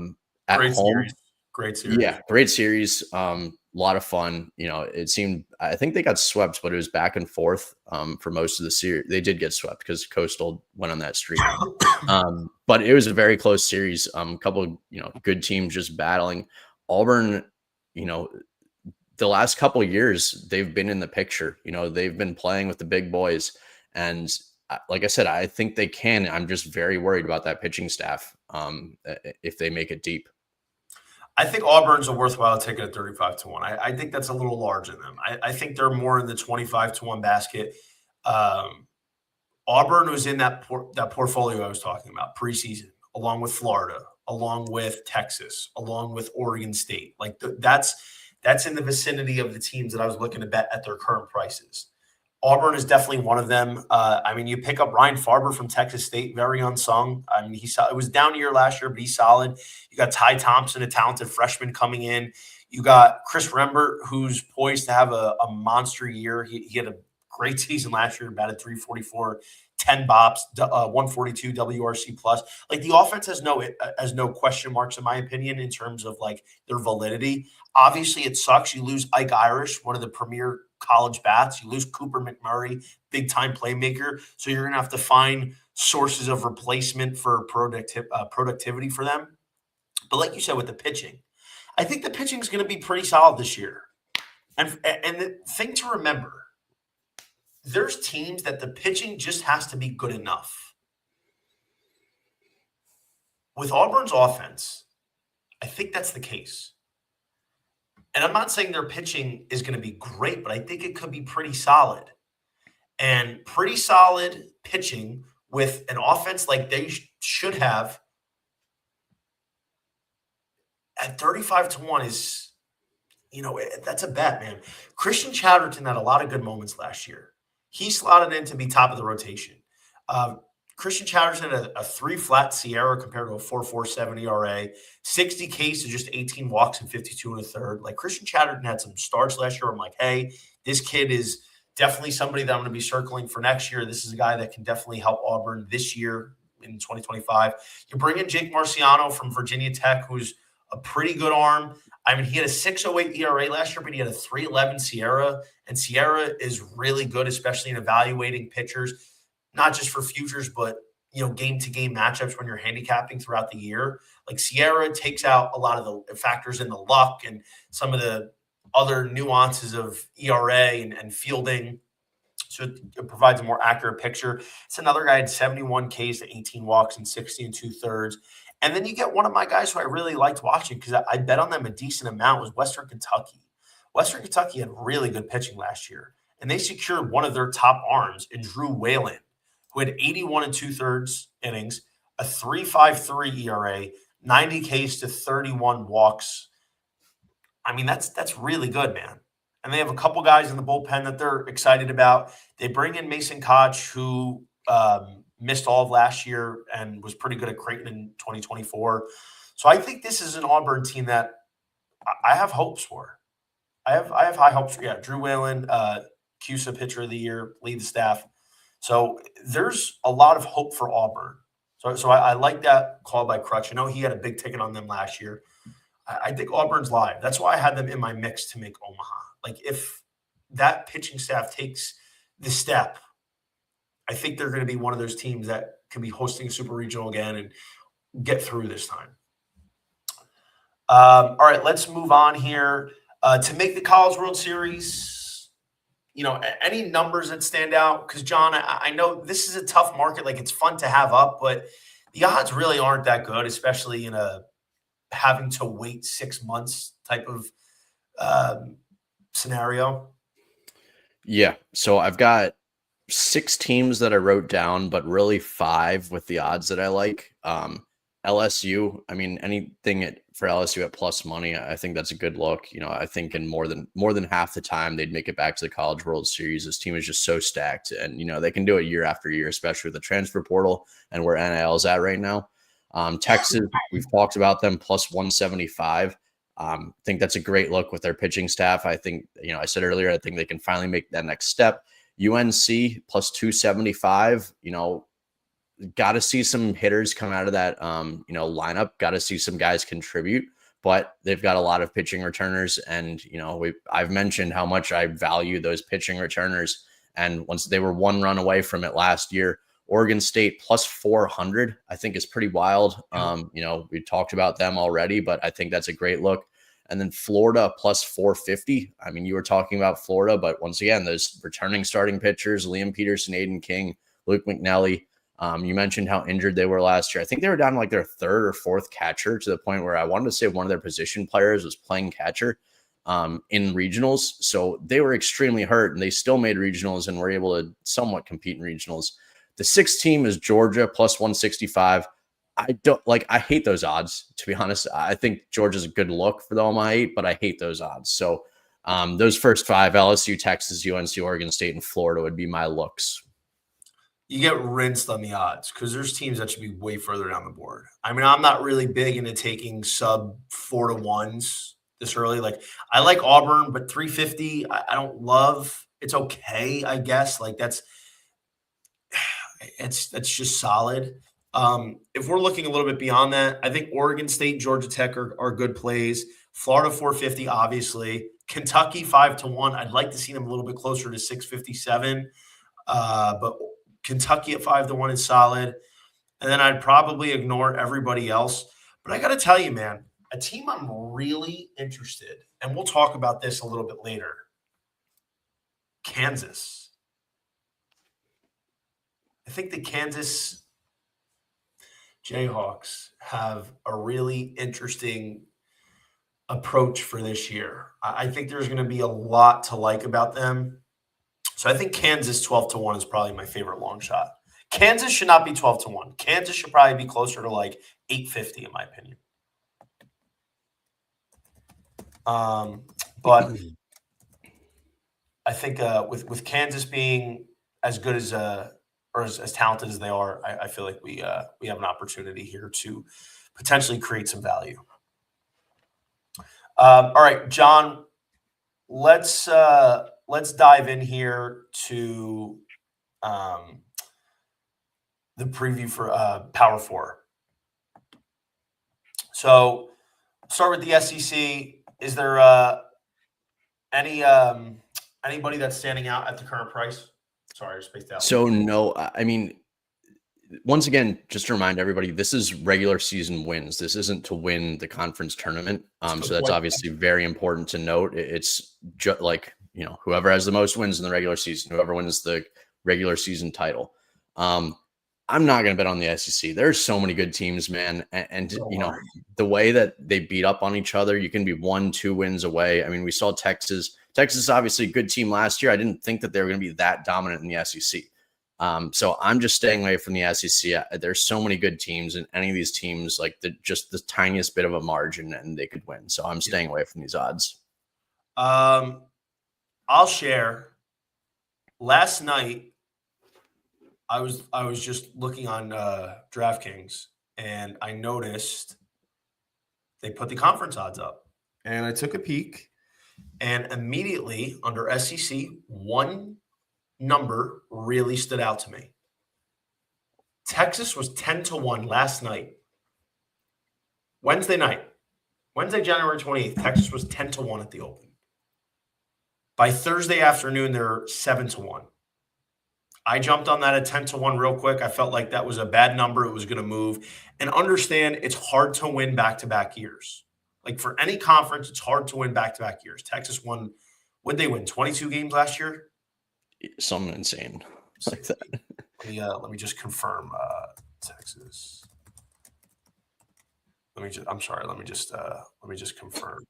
Speaker 1: Great
Speaker 2: home.
Speaker 1: Series. Great series.
Speaker 2: Yeah, great series. A lot of fun. It seemed, I think they got swept, but it was back and forth for most of the series. They did get swept because Coastal went on that streak. But it was a very close series. A couple of, good teams just battling. Auburn, the last couple of years, they've been in the picture. They've been playing with the big boys. And like I said, I think they can. I'm just very worried about that pitching staff if they make it deep.
Speaker 1: I think Auburn's a worthwhile ticket at 35-1. I think that's a little large in them. I think they're more in the 25-1 basket. Auburn was in that portfolio I was talking about preseason, along with Florida, along with Texas, along with Oregon State. Like that's in the vicinity of the teams that I was looking to bet at their current prices. Auburn is definitely one of them. You pick up Ryan Farber from Texas State, very unsung. It was down year last year, but he's solid. You got Ty Thompson, a talented freshman coming in. You got Chris Rembert, who's poised to have a monster year. He had a great season last year, batted .344, 10 bops, 142 WRC plus. Like the offense has no question marks in my opinion in terms of like their validity. Obviously, it sucks. You lose Ike Irish, one of the premier college bats. You lose Cooper McMurray, big time playmaker. So you're going to have to find sources of replacement for productivity for them. But like you said with the pitching, I think the pitching is going to be pretty solid this year. And the thing to remember, there's teams that the pitching just has to be good enough. With Auburn's offense, I think that's the case. And I'm not saying their pitching is going to be great, but I think it could be pretty solid. And pretty solid pitching with an offense like they should have at 35 to 1 is, that's a bet, man. Christian Chatterton had a lot of good moments last year. He slotted in to be top of the rotation. Uh, Christian Chatterton had a 3 flat Sierra compared to a 4.47 ERA, 60 Ks to just 18 walks and 52 and a third. Like Christian Chatterton had some starts last year. I'm like, hey, this kid is definitely somebody that I'm going to be circling for next year. This is a guy that can definitely help Auburn this year in 2025. You bring in Jake Marciano from Virginia Tech, who's a pretty good arm. I mean, he had a 6.08 ERA last year, but he had a 3.11 Sierra, and Sierra is really good, especially in evaluating pitchers, not just for futures, but game-to-game matchups when you're handicapping throughout the year. Like Sierra takes out a lot of the factors in the luck and some of the other nuances of ERA and fielding. So it provides a more accurate picture. It's another guy at 71 Ks to 18 walks and 60 and 2/3. And then you get one of my guys who I really liked watching because I bet on them a decent amount was Western Kentucky. Western Kentucky had really good pitching last year, and they secured one of their top arms in Drew Whalen, who had 81 and 2/3 innings, a 3.53 ERA, 90 Ks to 31 walks. I mean, that's really good, man. And they have a couple guys in the bullpen that they're excited about. They bring in Mason Koch, who missed all of last year and was pretty good at Creighton in 2024. So I think this is an Auburn team that I have hopes for. I have high hopes for. Yeah, Drew Whalen, CUSA Pitcher of the Year, lead the staff. So there's a lot of hope for Auburn. So I like that call by Crutch. I know he had a big ticket on them last year. I think Auburn's live. That's why I had them in my mix to make Omaha. Like if that pitching staff takes the step, I think they're going to be one of those teams that can be hosting a super regional again and get through this time. All right, let's move on here. To make the College World Series, any numbers that stand out? Because, John, I know this is a tough market. Like, it's fun to have up, but the odds really aren't that good, especially in a having to wait 6 months type of scenario.
Speaker 2: Yeah. So I've got 6 teams that I wrote down, but really 5 with the odds that I like. LSU, I mean, anything for LSU at plus money, I think that's a good look. I think in more than half the time they'd make it back to the College World Series. This team is just so stacked, and they can do it year after year, especially with the transfer portal and where NIL is at right now. Texas, we've talked about them plus 175. I think that's a great look with their pitching staff. I think, I said earlier, I think they can finally make that next step. UNC plus 275, got to see some hitters come out of that, lineup. Got to see some guys contribute, but they've got a lot of pitching returners. And, I've mentioned how much I value those pitching returners. And once they were 1 run away from it last year, Oregon State plus 400, I think is pretty wild. We talked about them already, but I think that's a great look. And then Florida plus 450. I mean, you were talking about Florida, but once again, those returning starting pitchers, Liam Peterson, Aiden King, Luke McNelly. You mentioned how injured they were last year. I think they were down to like their 3rd or 4th catcher, to the point where I wanted to say one of their position players was playing catcher in regionals. So they were extremely hurt, and they still made regionals and were able to somewhat compete in regionals. The 6th team is Georgia plus 165. I hate those odds, to be honest. I think Georgia's a good look for the Omaha 8, but I hate those odds. So those first 5, LSU, Texas, UNC, Oregon State, and Florida would be my looks.
Speaker 1: You get rinsed on the odds because there's teams that should be way further down the board. I mean, I'm not really big into taking sub 4 to 1s this early. Like, I like Auburn, but 350, I don't love. It's okay, I guess. Like, that's just solid. If we're looking a little bit beyond that, I think Oregon State, Georgia Tech are good plays. Florida 450, obviously. Kentucky 5 to 1. I'd like to see them a little bit closer to 657. But Kentucky at 5 to 1 is solid. And then I'd probably ignore everybody else. But I got to tell you, man, a team I'm really interested, and we'll talk about this a little bit later. Kansas. I think the Kansas Jayhawks have a really interesting approach for this year. I think there's going to be a lot to like about them. So I think Kansas 12 to 1 is probably my favorite long shot. Kansas should not be 12 to 1. Kansas should probably be closer to like 850 in my opinion. But I think with Kansas being as good as or as talented as they are, I feel like we have an opportunity here to potentially create some value. All right, John, let's dive in here to the preview for Power Four. So start with the SEC. Is there anybody that's standing out at the current price? Sorry, I spaced out.
Speaker 2: So no, I mean, once again, just to remind everybody, this is regular season wins. This isn't to win the conference tournament. So that's obviously very important to note. It's just like, whoever has the most wins in the regular season, whoever wins the regular season title. I'm not going to bet on the SEC. There's so many good teams, man. And the way that they beat up on each other, you can be 1-2 wins away. I mean, we saw Texas. Texas is obviously a good team last year. I didn't think that they were going to be that dominant in the SEC. So I'm just staying away from the SEC. There's so many good teams, and any of these teams, like just the tiniest bit of a margin, and they could win. So I'm staying away from these odds.
Speaker 1: I'll share. Last night, I was just looking on DraftKings, and I noticed they put the conference odds up, and I took a peek, and immediately under SEC, one number really stood out to me. Texas was 10-1 last night. Wednesday, January 28th, Texas was 10-1 at the Open. By Thursday afternoon, they're 7-1. I jumped on that at 10-1 real quick. I felt like that was a bad number. It was going to move. And understand, it's hard to win back-to-back years. Like for any conference, it's hard to win back-to-back years. Texas won, would they win 22 games last year?
Speaker 2: Something insane like that.
Speaker 1: Let me just confirm. Texas. Let me just confirm.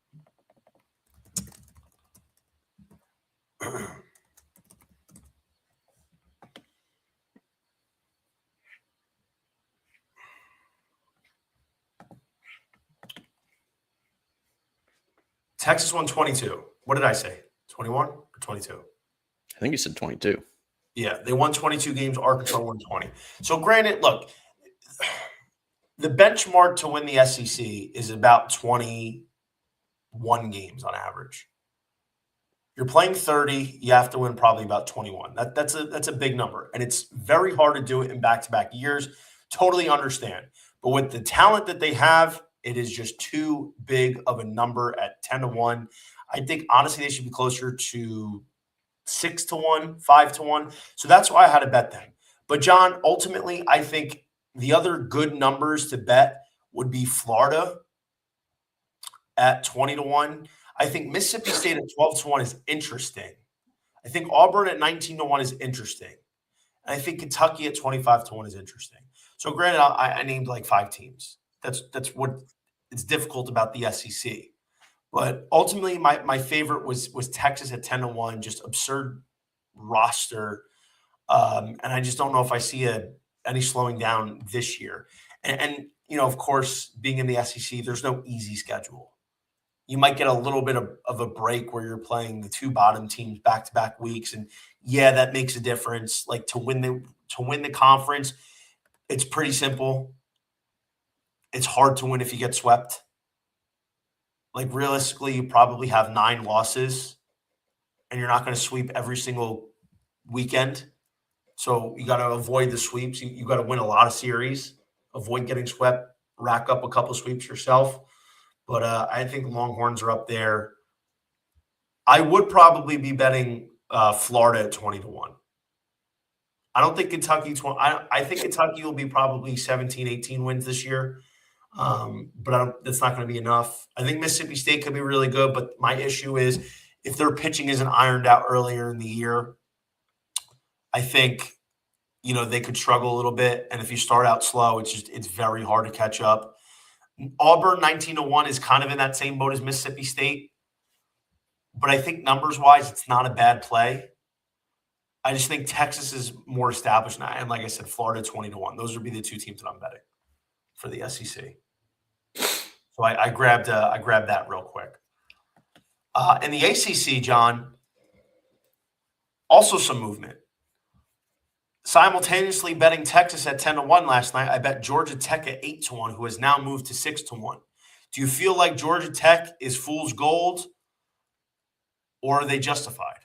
Speaker 1: Texas won 22. What did I say? 21 or 22?
Speaker 2: I think you said 22.
Speaker 1: Yeah, they won 22 games. Arkansas won 20. So granted, look, the benchmark to win the SEC is about 21 games on average. You're playing 30, you have to win probably about 21. That's a big number, and it's very hard to do it in back-to-back years. Totally understand. But with the talent that they have, it is just too big of a number at 10-1. I think, honestly, they should be closer to 6-1, 5-1. So that's why I had to bet them. But, John, ultimately, I think the other good numbers to bet would be Florida at 20-1. I think Mississippi State at 12-1 is interesting. I think Auburn at 19-1 is interesting. And I think Kentucky at 25-1 is interesting. So, granted, I named like 5 teams. That's what it's difficult about the SEC. But ultimately, my favorite was Texas at 10-1, just absurd roster. And I just don't know if I see any slowing down this year. And of course, being in the SEC, there's no easy schedule. You might get a little bit of a break where you're playing the 2 bottom teams back-to-back weeks. And, yeah, that makes a difference. Like to win the conference, it's pretty simple. It's hard to win if you get swept. Like realistically, you probably have 9 losses, and you're not going to sweep every single weekend. So you got to avoid the sweeps. You got to win a lot of series, avoid getting swept, rack up a couple sweeps yourself. But I think Longhorns are up there. I would probably be betting Florida at 20-1. I don't think Kentucky. I think Kentucky will be probably 17, 18 wins this year. But that's not going to be enough. I think Mississippi State could be really good, but my issue is if their pitching isn't ironed out earlier in the year, I think they could struggle a little bit. And if you start out slow, it's very hard to catch up. Auburn 19-1 is kind of in that same boat as Mississippi State, but I think numbers wise, it's not a bad play. I just think Texas is more established now, and like I said, Florida 20-1. Those would be the 2 teams that I'm betting for the SEC. So I grabbed that real quick. In the ACC, John, also some movement. Simultaneously betting Texas at 10-1 last night, I bet Georgia Tech at 8-1, who has now moved to 6-1. Do you feel like Georgia Tech is fool's gold, or are they justified?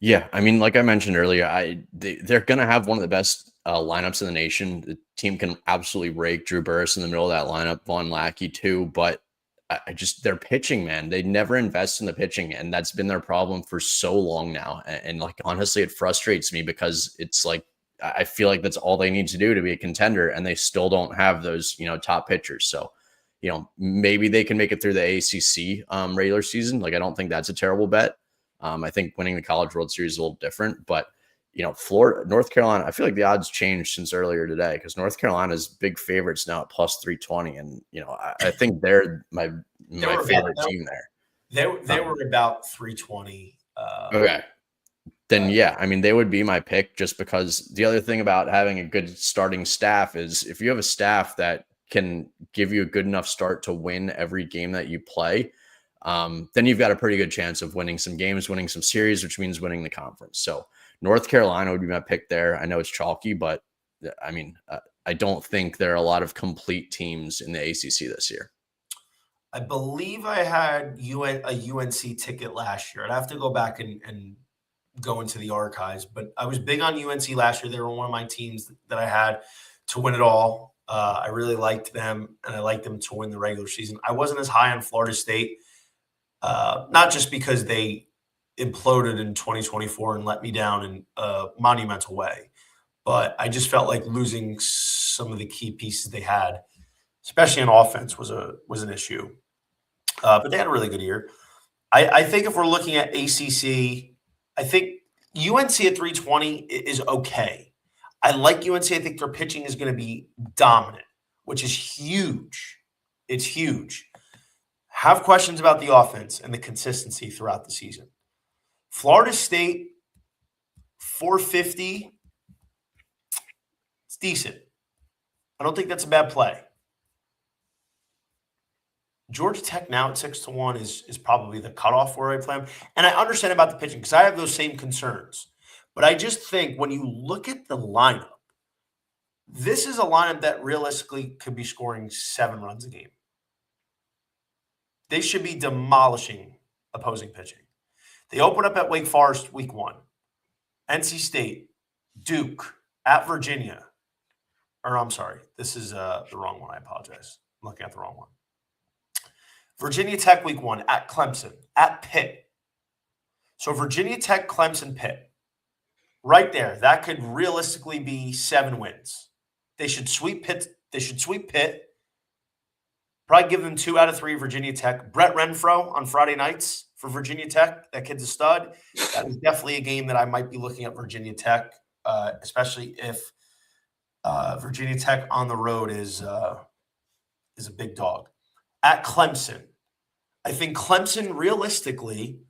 Speaker 2: Yeah, I mean, like I mentioned earlier, they're going to have one of the best lineups in the nation. The team can absolutely rake Drew Burress in the middle of that lineup, Von Lackey too. But I just their pitching, man, they never invest in the pitching, and that's been their problem for so long now. And like honestly, it frustrates me because it's like I feel like that's all they need to do to be a contender, and they still don't have those top pitchers. So maybe they can make it through the ACC regular season. Like I don't think that's a terrible bet. I think winning the College World Series is a little different, but Florida, North Carolina, I feel like the odds changed since earlier today because North Carolina's big favorites now at plus 320. And, I think they're my favorite team there.
Speaker 1: They were about 320.
Speaker 2: Okay. Then, yeah, I mean, they would be my pick just because the other thing about having a good starting staff is if you have a staff that can give you a good enough start to win every game that you play, then you've got a pretty good chance of winning some games, winning some series, which means winning the conference. So North Carolina would be my pick there. I know it's chalky, but I mean, I don't think there are a lot of complete teams in the ACC this year.
Speaker 1: I believe I had a UNC ticket last year. I'd have to go back and go into the archives, but I was big on UNC last year. They were one of my teams that I had to win it all. I really liked them, and I liked them to win the regular season. I wasn't as high on Florida State. Not just because they imploded in 2024 and let me down in a monumental way, but I just felt like losing some of the key pieces they had, especially in offense, was an issue. But they had a really good year. I think if we're looking at ACC, I think UNC at 320 is okay. I like UNC. I think their pitching is going to be dominant, which is huge. It's huge. Have questions about the offense and the consistency throughout the season. Florida State, 450. It's decent. I don't think that's a bad play. Georgia Tech now at 6-1 is probably the cutoff where I play them. And I understand about the pitching because I have those same concerns. But I just think when you look at the lineup, this is a lineup that realistically could be scoring 7 runs a game. They should be demolishing opposing pitching. They open up at Wake Forest week 1. NC State, Duke, at Virginia. Or I'm sorry, this is the wrong one. I apologize. I'm looking at the wrong one. Virginia Tech week 1 at Clemson, at Pitt. So Virginia Tech, Clemson, Pitt. Right there, that could realistically be 7 wins. They should sweep Pitt. Probably give them 2 out of 3 Virginia Tech. Brett Renfro on Friday nights for Virginia Tech. That kid's a stud. That is definitely a game that I might be looking at Virginia Tech, especially if Virginia Tech on the road is a big dog. At Clemson, I think Clemson realistically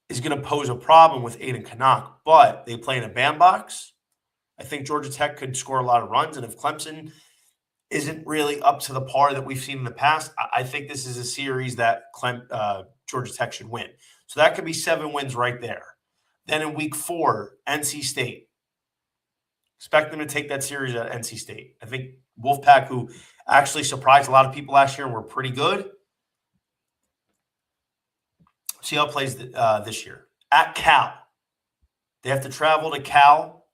Speaker 1: is going to pose a problem with Aiden Canuck, but they play in a bandbox. I think Georgia Tech could score a lot of runs, and if Clemson isn't really up to the par that we've seen in the past, I think this is a series that Georgia Tech should win. So that could be 7 wins right there. Then in week 4, NC State. Expect them to take that series at NC State. I think Wolfpack, who actually surprised a lot of people last year and were pretty good. See how it plays this year. At Cal. They have to travel to Cal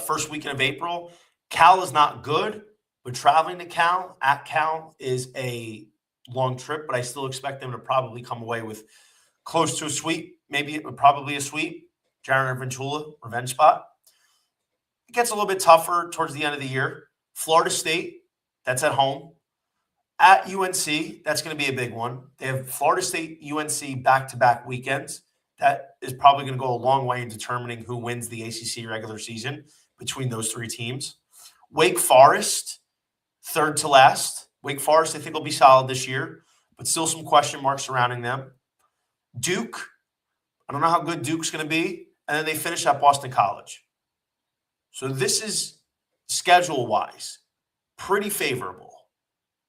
Speaker 1: first weekend of April. Cal is not good. But traveling to Cal, at Cal, is a long trip, but I still expect them to probably come away with close to a sweep, probably a sweep. Jaron Ventula, revenge spot. It gets a little bit tougher towards the end of the year. Florida State, that's at home. At UNC, that's going to be a big one. They have Florida State, UNC back-to-back weekends. That is probably going to go a long way in determining who wins the ACC regular season between those 3 teams. Wake Forest, third to last. Wake Forest, I think, will be solid this year, but still some question marks surrounding them. Duke, I don't know how good Duke's going to be. And then they finish at Boston College. So this is, schedule-wise, pretty favorable.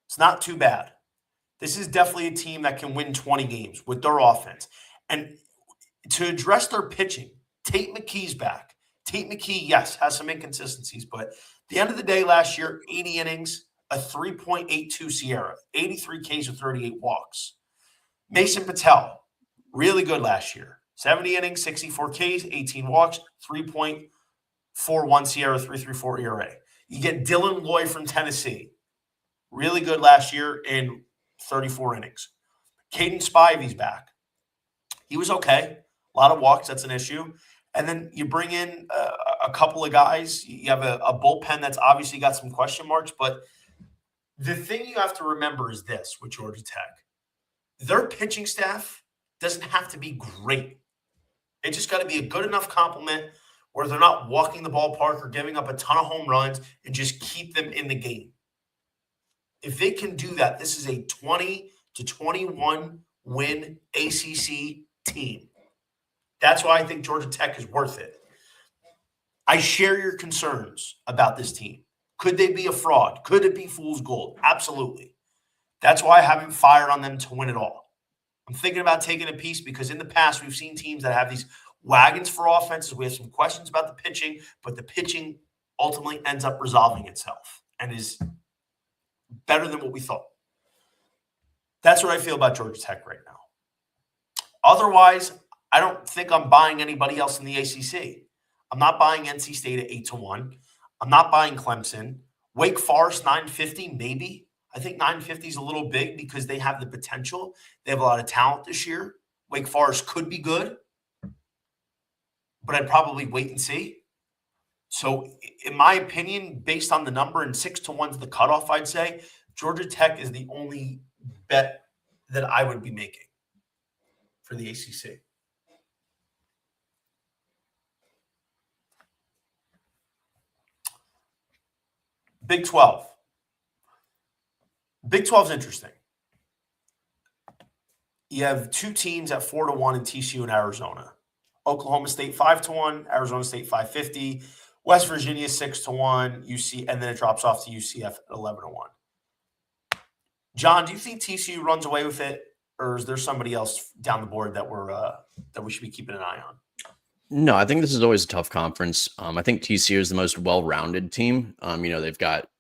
Speaker 1: It's not too bad. This is definitely a team that can win 20 games with their offense. And to address their pitching, Tate McKee's back. Tate McKee, yes, has some inconsistencies, but at the end of the day last year, 80 innings, a 3.82 Sierra, 83 Ks with 38 walks. Mason Patel, really good last year. 70 innings, 64 Ks, 18 walks, 3.41 Sierra, 3.34 ERA. You get Dylan Loy from Tennessee. Really good last year in 34 innings. Caden Spivey's back. He was okay. A lot of walks, that's an issue. And then you bring in a couple of guys. You have a bullpen that's obviously got some question marks. But the thing you have to remember is this with Georgia Tech. Their pitching staff doesn't have to be great. It just got to be a good enough complement where they're not walking the ballpark or giving up a ton of home runs and just keep them in the game. If they can do that, this is a 20 to 21 win ACC team. That's why I think Georgia Tech is worth it. I share your concerns about this team. Could they be a fraud? Could it be fool's gold? Absolutely. That's why I haven't fired on them to win it all. I'm thinking about taking a piece because in the past we've seen teams that have these wagons for offenses. We have some questions about the pitching, but the pitching ultimately ends up resolving itself and is better than what we thought. That's what I feel about Georgia Tech right now. Otherwise, I don't think I'm buying anybody else in the ACC. I'm not buying NC State at 8-1. I'm not buying Clemson. Wake Forest 950, maybe. I think 950 is a little big because they have the potential. They have a lot of talent this year. Wake Forest could be good, but I'd probably wait and see. So, in my opinion, based on the number, and 6-1 is the cutoff, I'd say Georgia Tech is the only bet that I would be making for the ACC. Big 12. Big 12 is interesting. You have two teams at 4-1 in TCU and Arizona. Oklahoma State 5-1, Arizona State 550, West Virginia 6-1, UC, and then it drops off to UCF at 11-1. John, do you think TCU runs away with it, or is there somebody else down the board that we should be keeping an eye on?
Speaker 2: No, I think this is always a tough conference. I think TCU is the most well-rounded team. They've got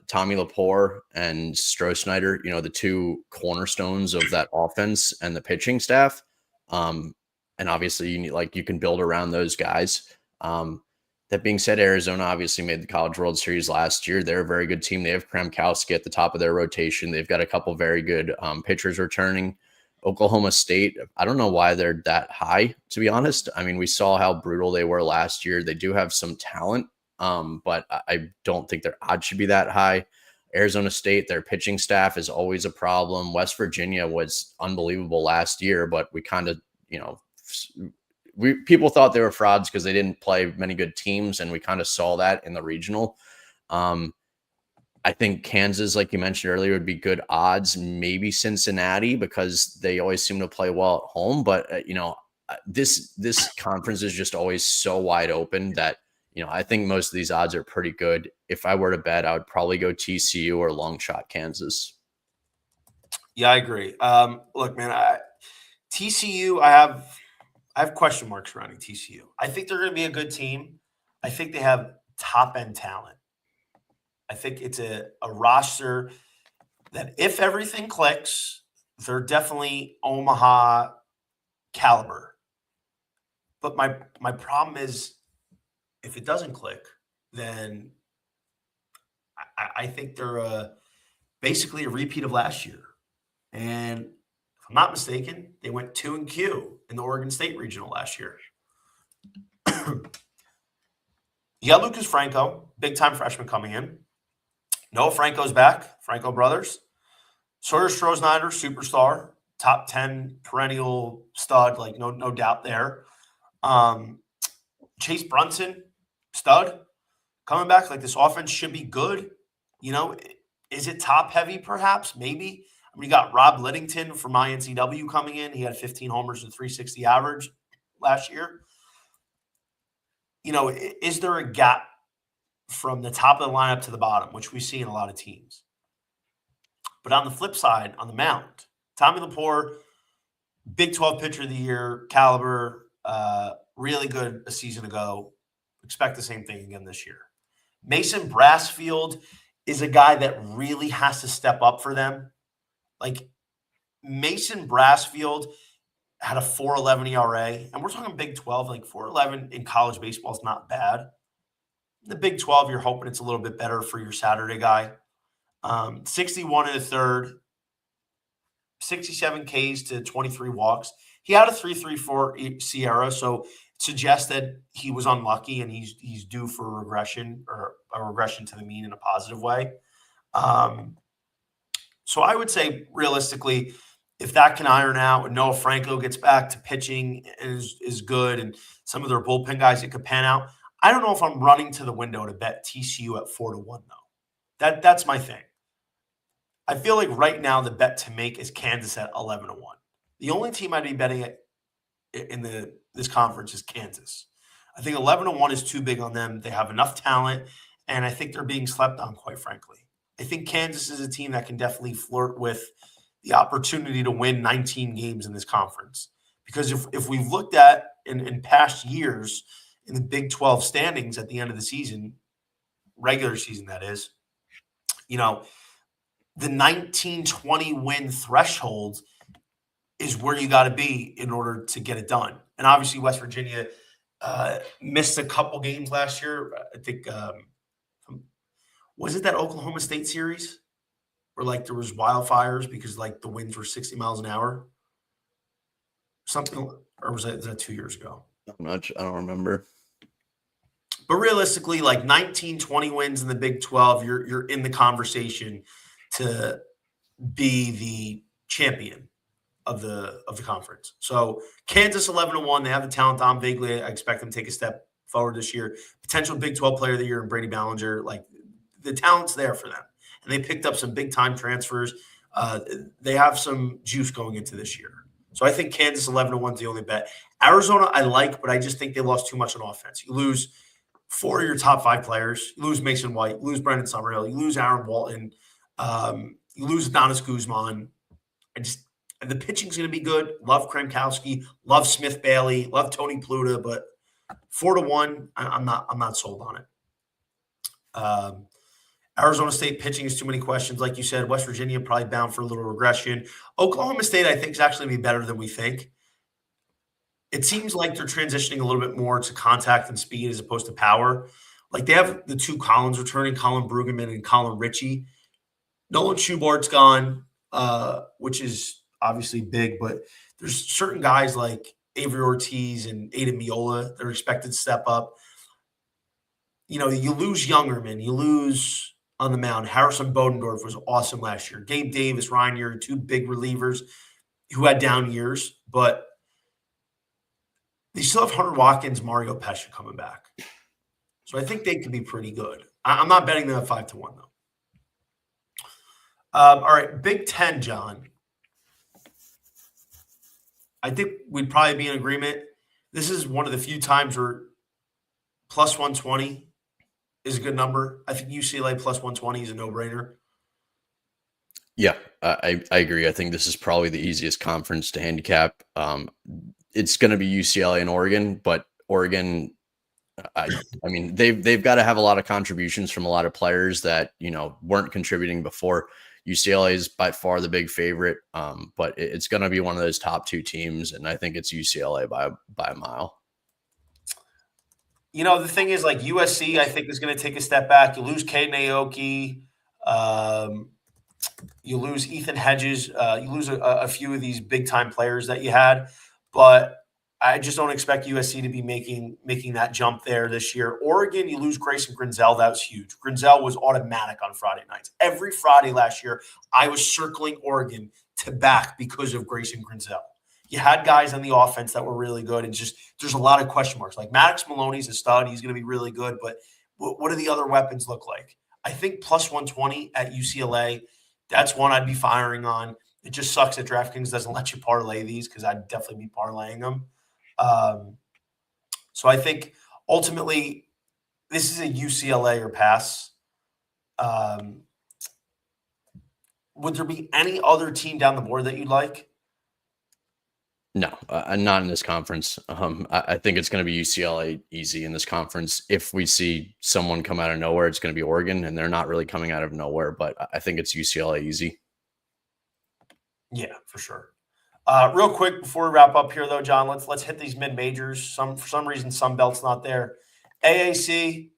Speaker 2: Tommy Lepore and Stroh-Snyder, the two cornerstones of that offense and the pitching staff. And obviously you can build around those guys. That being said, Arizona obviously made the College World Series last year. They're a very good team. They have Kramkowski at the top of their rotation. They've got a couple very good pitchers returning. Oklahoma State, I don't know why they're that high, to be honest. I mean, we saw how brutal they were last year. They do have some talent, but I don't think their odds should be that high. Arizona State, their pitching staff is always a problem. West Virginia was unbelievable last year, but we kind of, people thought they were frauds because they didn't play many good teams, and we kind of saw that in the regional. I think Kansas, like you mentioned earlier, would be good odds. Maybe Cincinnati because they always seem to play well at home. But this conference is just always so wide open that I think most of these odds are pretty good. If I were to bet, I would probably go TCU or long shot Kansas.
Speaker 1: Yeah, I agree. Look, man, TCU, I have question marks surrounding TCU. I think they're going to be a good team. I think they have top end talent. I think it's a roster that if everything clicks, they're definitely Omaha caliber. But my problem is if it doesn't click, then I think they're basically a repeat of last year. And if I'm not mistaken, they went 2-Q in the Oregon State Regional last year. You got Lucas Franco, big-time freshman coming in. Noah Franco's back, Franco brothers. Sawyer Stroh-Snyder, superstar, top 10 perennial stud, like no doubt there. Chase Brunson, stud, coming back. Like this offense should be good. Is it top heavy perhaps? Maybe. I mean, you got Rob Liddington from INCW coming in. He had 15 homers and 360 average last year. Is there a gap from the top of the lineup to the bottom, which we see in a lot of teams? But on the flip side, on the mound, Tommy Laporte, Big 12 pitcher of the year caliber, really good a season ago. Expect the same thing again this year. Mason Brassfield is a guy that really has to step up for them. Like Mason Brassfield had a 4.11 ERA, and we're talking Big 12. Like 4.11 in college baseball is not bad. In the Big 12, you're hoping it's a little bit better for your Saturday guy. 61 in the third, 67 Ks to 23 walks. He had a 3.34 Sierra, so it suggests that he was unlucky and he's due for a regression or a regression to the mean in a positive way. So I would say realistically, if that can iron out and Noah Franco gets back to pitching and is good and some of their bullpen guys that could pan out, I don't know if I'm running to the window to bet TCU at 4-1 though. That's my thing. I feel like right now the bet to make is Kansas at 11-1. The only team I'd be betting at in this conference is Kansas. I think 11-1 is too big on them. They have enough talent, and I think they're being slept on, quite frankly. I think Kansas is a team that can definitely flirt with the opportunity to win 19 games in this conference. Because if we've looked at in past years in the Big 12 standings at the end of the season, regular season that is, the 19-20 win threshold is where you got to be in order to get it done. And obviously West Virginia missed a couple games last year. I think was it that Oklahoma State series where like there was wildfires because like the winds were 60 miles an hour? Something, or was that 2 years ago?
Speaker 2: I don't remember.
Speaker 1: But realistically, like 19-20 wins in the Big 12, you're in the conversation to be the champion of the conference. So Kansas 11-1, they have the talent. Dom Vagley, I expect them to take a step forward this year. Potential Big 12 player of the year in Brady Ballinger. Like the talent's there for them. And they picked up some big time transfers. They have some juice going into this year. So I think Kansas 11-1 is the only bet. Arizona I like, but I just think they lost too much on offense. You lose 4 of your top 5 players. You lose Mason White. You lose Brendan Summerhill. You lose Aaron Walton. You lose Adonis Guzman. The pitching's going to be good. Love Kramkowski. Love Smith Bailey. Love Tony Pluta. But 4-1, I'm not sold on it. Arizona State pitching is too many questions. Like you said, West Virginia probably bound for a little regression. Oklahoma State, I think, is actually going to be better than we think. It seems like they're transitioning a little bit more to contact and speed as opposed to power. Like they have the 2 Collins returning, Colin Brueggemann and Colin Ritchie. Nolan Schubart's gone, which is obviously big, but there's certain guys like Avery Ortiz and Aiden Miola that are expected to step up. You lose Youngerman, you lose on the mound. Harrison Bodendorf was awesome last year. Gabe Davis, Ryan Yeager, 2 big relievers who had down years, but they still have Hunter Watkins, Mario Pesce coming back. So I think they could be pretty good. I'm not betting them at 5-1, though. All right, Big Ten, John. I think we'd probably be in agreement. This is one of the few times where plus 120 is a good number. I think UCLA plus 120 is a no-brainer.
Speaker 2: Yeah, I agree. I think this is probably the easiest conference to handicap. It's going to be UCLA and Oregon, but Oregon, I mean, they've got to have a lot of contributions from a lot of players that weren't contributing before. UCLA is by far the big favorite, but it's going to be one of those top 2 teams, and I think it's UCLA by a mile.
Speaker 1: The thing is, like USC, I think is going to take a step back. You lose Caden Aoki, you lose Ethan Hedges, you lose a few of these big time players that you had, but I just don't expect USC to be making that jump there this year. Oregon, you lose Grayson Grinzel. That was huge. Grinzel was automatic on Friday nights. Every Friday last year, I was circling Oregon to back because of Grayson Grinzel. You had guys on the offense that were really good, and just there's a lot of question marks. Like Maddox Maloney's a stud. He's going to be really good, but what do the other weapons look like? I think plus 120 at UCLA, that's one I'd be firing on. It just sucks that DraftKings doesn't let you parlay these because I'd definitely be parlaying them. So I think ultimately this is a UCLA or pass. would there be any other team down the board that you'd like?
Speaker 2: No, not in this conference. I think it's going to be UCLA easy in this conference. If we see someone come out of nowhere, it's going to be Oregon, and they're not really coming out of nowhere. But I think it's UCLA easy.
Speaker 1: Yeah, for sure. Real quick before we wrap up here, though, John, let's hit these mid majors. For some reason, Sun Belt's not there. AAC,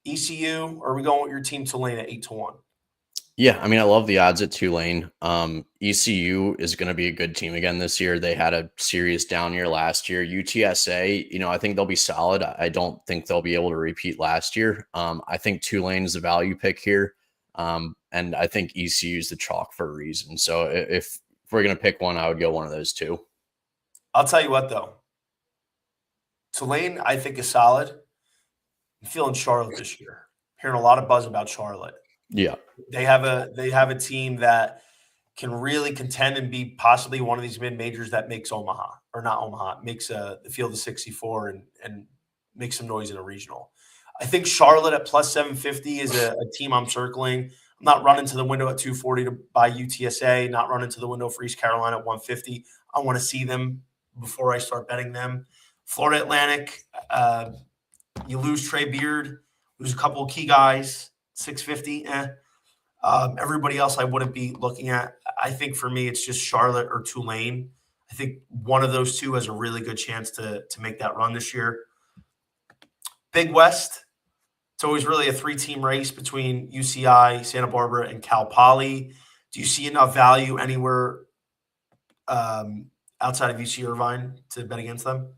Speaker 1: ECU, or are we going with your team Tulane at 8-1?
Speaker 2: Yeah, I mean, I love the odds at Tulane. ECU is going to be a good team again this year. They had a serious down year last year. UTSA, I think they'll be solid. I don't think they'll be able to repeat last year. I think Tulane is the value pick here. And I think ECU is the chalk for a reason. So if we're going to pick one, I would go one of those two.
Speaker 1: I'll tell you what, though. Tulane, I think, is solid. I'm feeling Charlotte this year. Hearing a lot of buzz about Charlotte.
Speaker 2: Yeah.
Speaker 1: They have a team that can really contend and be possibly one of these mid majors that makes Omaha, or not Omaha, makes the field of 64 and makes some noise in a regional. I think Charlotte at plus 750 is a team I'm circling. I'm not running to the window at 240 to buy UTSA, not running to the window for East Carolina at 150. I want to see them before I start betting them. Florida Atlantic, you lose Trey Beard, lose a couple of key guys, 650. Everybody else I wouldn't be looking at. I think for me, it's just Charlotte or Tulane. I think one of those two has a really good chance to make that run this year. Big West, it's always really a 3-team race between UCI, Santa Barbara, and Cal Poly. Do you see enough value anywhere outside of UC Irvine to bet against them?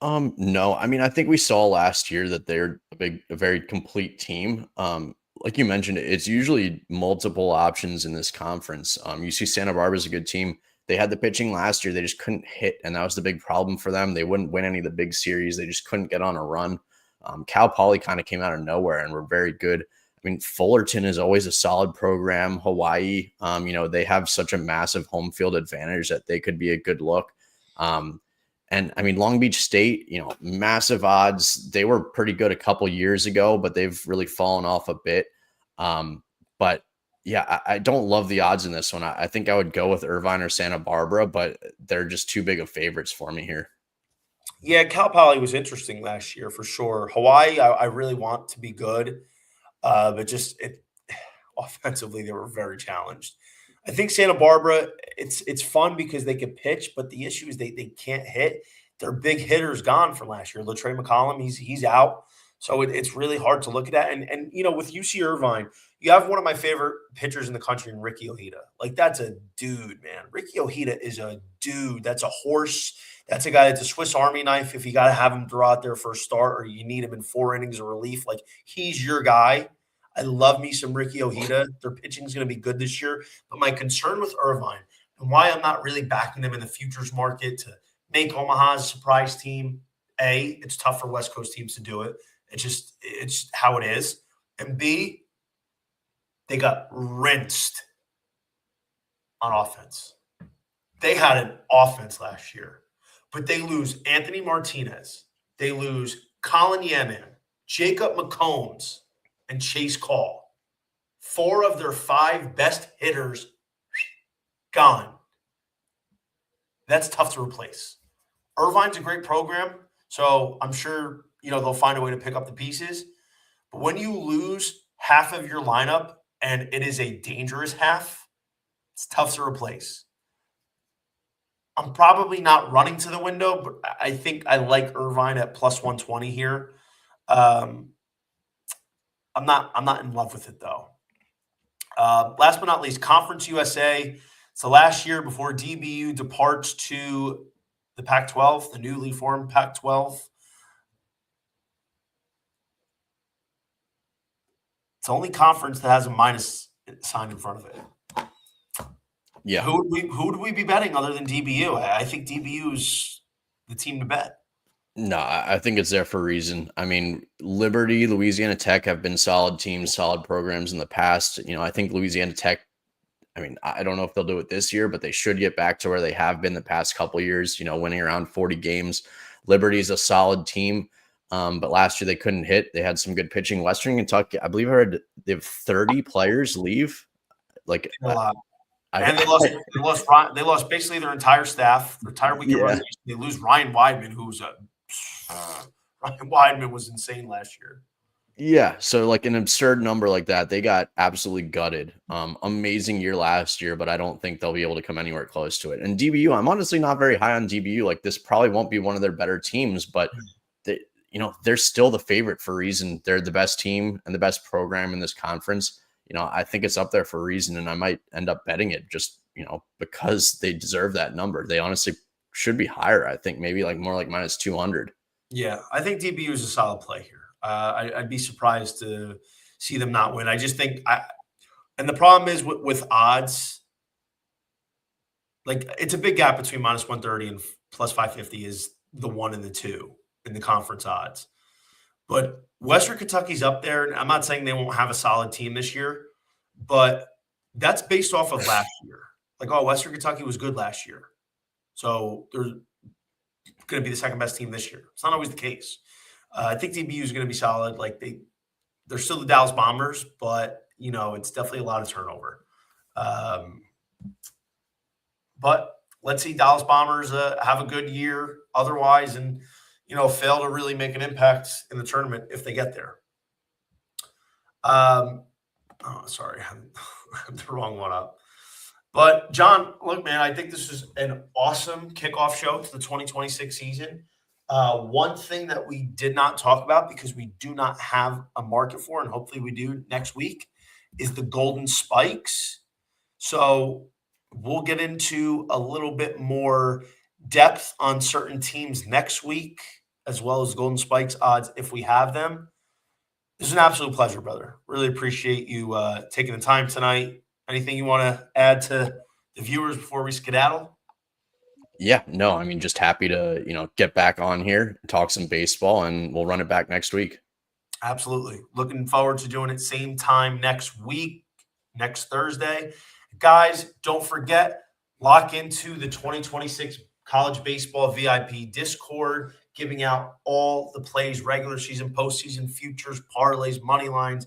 Speaker 2: No, I mean, I think we saw last year that they're a very complete team. Like you mentioned, it's usually multiple options in this conference. You see Santa Barbara is a good team. They had the pitching last year. They just couldn't hit, and that was the big problem for them. They wouldn't win any of the big series. They just couldn't get on a run. Cal Poly kind of came out of nowhere and were very good. I mean, Fullerton is always a solid program. Hawaii, they have such a massive home field advantage that they could be a good look. And I mean, Long Beach State, massive odds. They were pretty good a couple years ago, but they've really fallen off a bit. But yeah, I don't love the odds in this one. I think I would go with Irvine or Santa Barbara, but they're just too big of favorites for me here.
Speaker 1: Yeah, Cal Poly was interesting last year for sure. Hawaii, I really want to be good, but offensively they were very challenged. I think Santa Barbara, it's fun because they can pitch, but the issue is they can't hit. Their big hitter's gone from last year. LaTrey McCollum, he's out. So it's really hard to look at that. And with UC Irvine, you have one of my favorite pitchers in the country in Ricky Ojeda. Like, that's a dude, man. Ricky Ojeda is a dude. That's a horse. That's a guy that's a Swiss Army knife. If you got to have him throw out there for a start or you need him in 4 innings of relief, like, he's your guy. I love me some Ricky Ojeda. Their pitching is going to be good this year. But my concern with Irvine and why I'm not really backing them in the futures market to make Omaha a surprise team, A, it's tough for West Coast teams to do it. It's how it is. And B, they got rinsed on offense. They had an offense last year, but they lose Anthony Martinez. They lose Colin Yeman, Jacob McCombs, and Chase Call. 4 of their 5 best hitters gone. That's tough to replace. Irvine's a great program, so I'm sure they'll find a way to pick up the pieces. But when you lose half of your lineup, and it is a dangerous half, it's tough to replace. I'm probably not running to the window, but I think I like Irvine at plus 120 here. I'm not in love with it, though. Last but not least, Conference USA. It's the last year before DBU departs to the Pac-12, the newly formed Pac-12. It's the only conference that has a minus sign in front of it.
Speaker 2: Yeah.
Speaker 1: Who would we be betting other than DBU? I think DBU is the team to bet.
Speaker 2: No, I think it's there for a reason. I mean, Liberty, Louisiana Tech have been solid teams, solid programs in the past. I think Louisiana Tech, I don't know if they'll do it this year, but they should get back to where they have been the past couple of years, winning around 40 games. Liberty is a solid team, but last year they couldn't hit. They had some good pitching. Western Kentucky, I believe I heard they have 30 players leave. like
Speaker 1: A lot.
Speaker 2: I,
Speaker 1: And they lost basically their entire staff, their entire weekend
Speaker 2: yeah.
Speaker 1: rotation. They lose Ryan Weidman, who's a Ryan Weidman was insane last year.
Speaker 2: Yeah, so like an absurd number like that, they got absolutely gutted. Amazing year last year, but I don't think they'll be able to come anywhere close to it. And DBU, I'm honestly not very high on DBU. Like this probably won't be one of their better teams, but they, they're still the favorite for a reason. They're the best team and the best program in this conference. I think it's up there for a reason, and I might end up betting it just, because they deserve that number. They honestly should be higher. I think maybe like more like minus 200.
Speaker 1: Yeah, I think DBU is a solid play here. I'd be surprised to see them not win. I just think and the problem is with odds, like it's a big gap between minus 130 and plus 550 is the 1 and the 2 in the conference odds. But Western Kentucky's up there. And I'm not saying they won't have a solid team this year, but that's based off of last year. Like, oh, Western Kentucky was good last year. So they're going to be the second best team this year. It's not always the case. I think DBU is going to be solid. Like they're still the Dallas Bombers, but it's definitely a lot of turnover. But let's see Dallas Bombers have a good year otherwise, and fail to really make an impact in the tournament if they get there. Sorry, I had the wrong one up. But John, look, man, I think this is an awesome kickoff show to the 2026 season. One thing that we did not talk about because we do not have a market for, and hopefully we do next week, is the Golden Spikes. So we'll get into a little bit more depth on certain teams next week, as well as Golden Spikes odds if we have them. This is an absolute pleasure, brother. Really appreciate you taking the time tonight. Anything you want to add to the viewers before we skedaddle?
Speaker 2: Yeah, no, I mean, just happy to, get back on here, talk some baseball, and we'll run it back next week.
Speaker 1: Absolutely. Looking forward to doing it same time next week, next Thursday. Guys, don't forget, lock into the 2026 College Baseball VIP Discord, giving out all the plays, regular season, postseason, futures, parlays, money lines,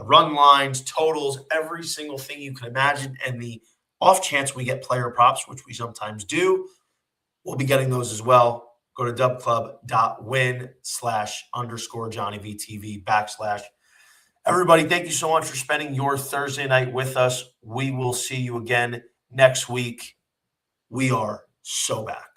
Speaker 1: run lines, totals, every single thing you can imagine. And the off chance we get player props, which we sometimes do, we'll be getting those as well. Go to dubclub.win/_JohnnyVTV /. Everybody, thank you so much for spending your Thursday night with us. We will see you again next week. We are so back.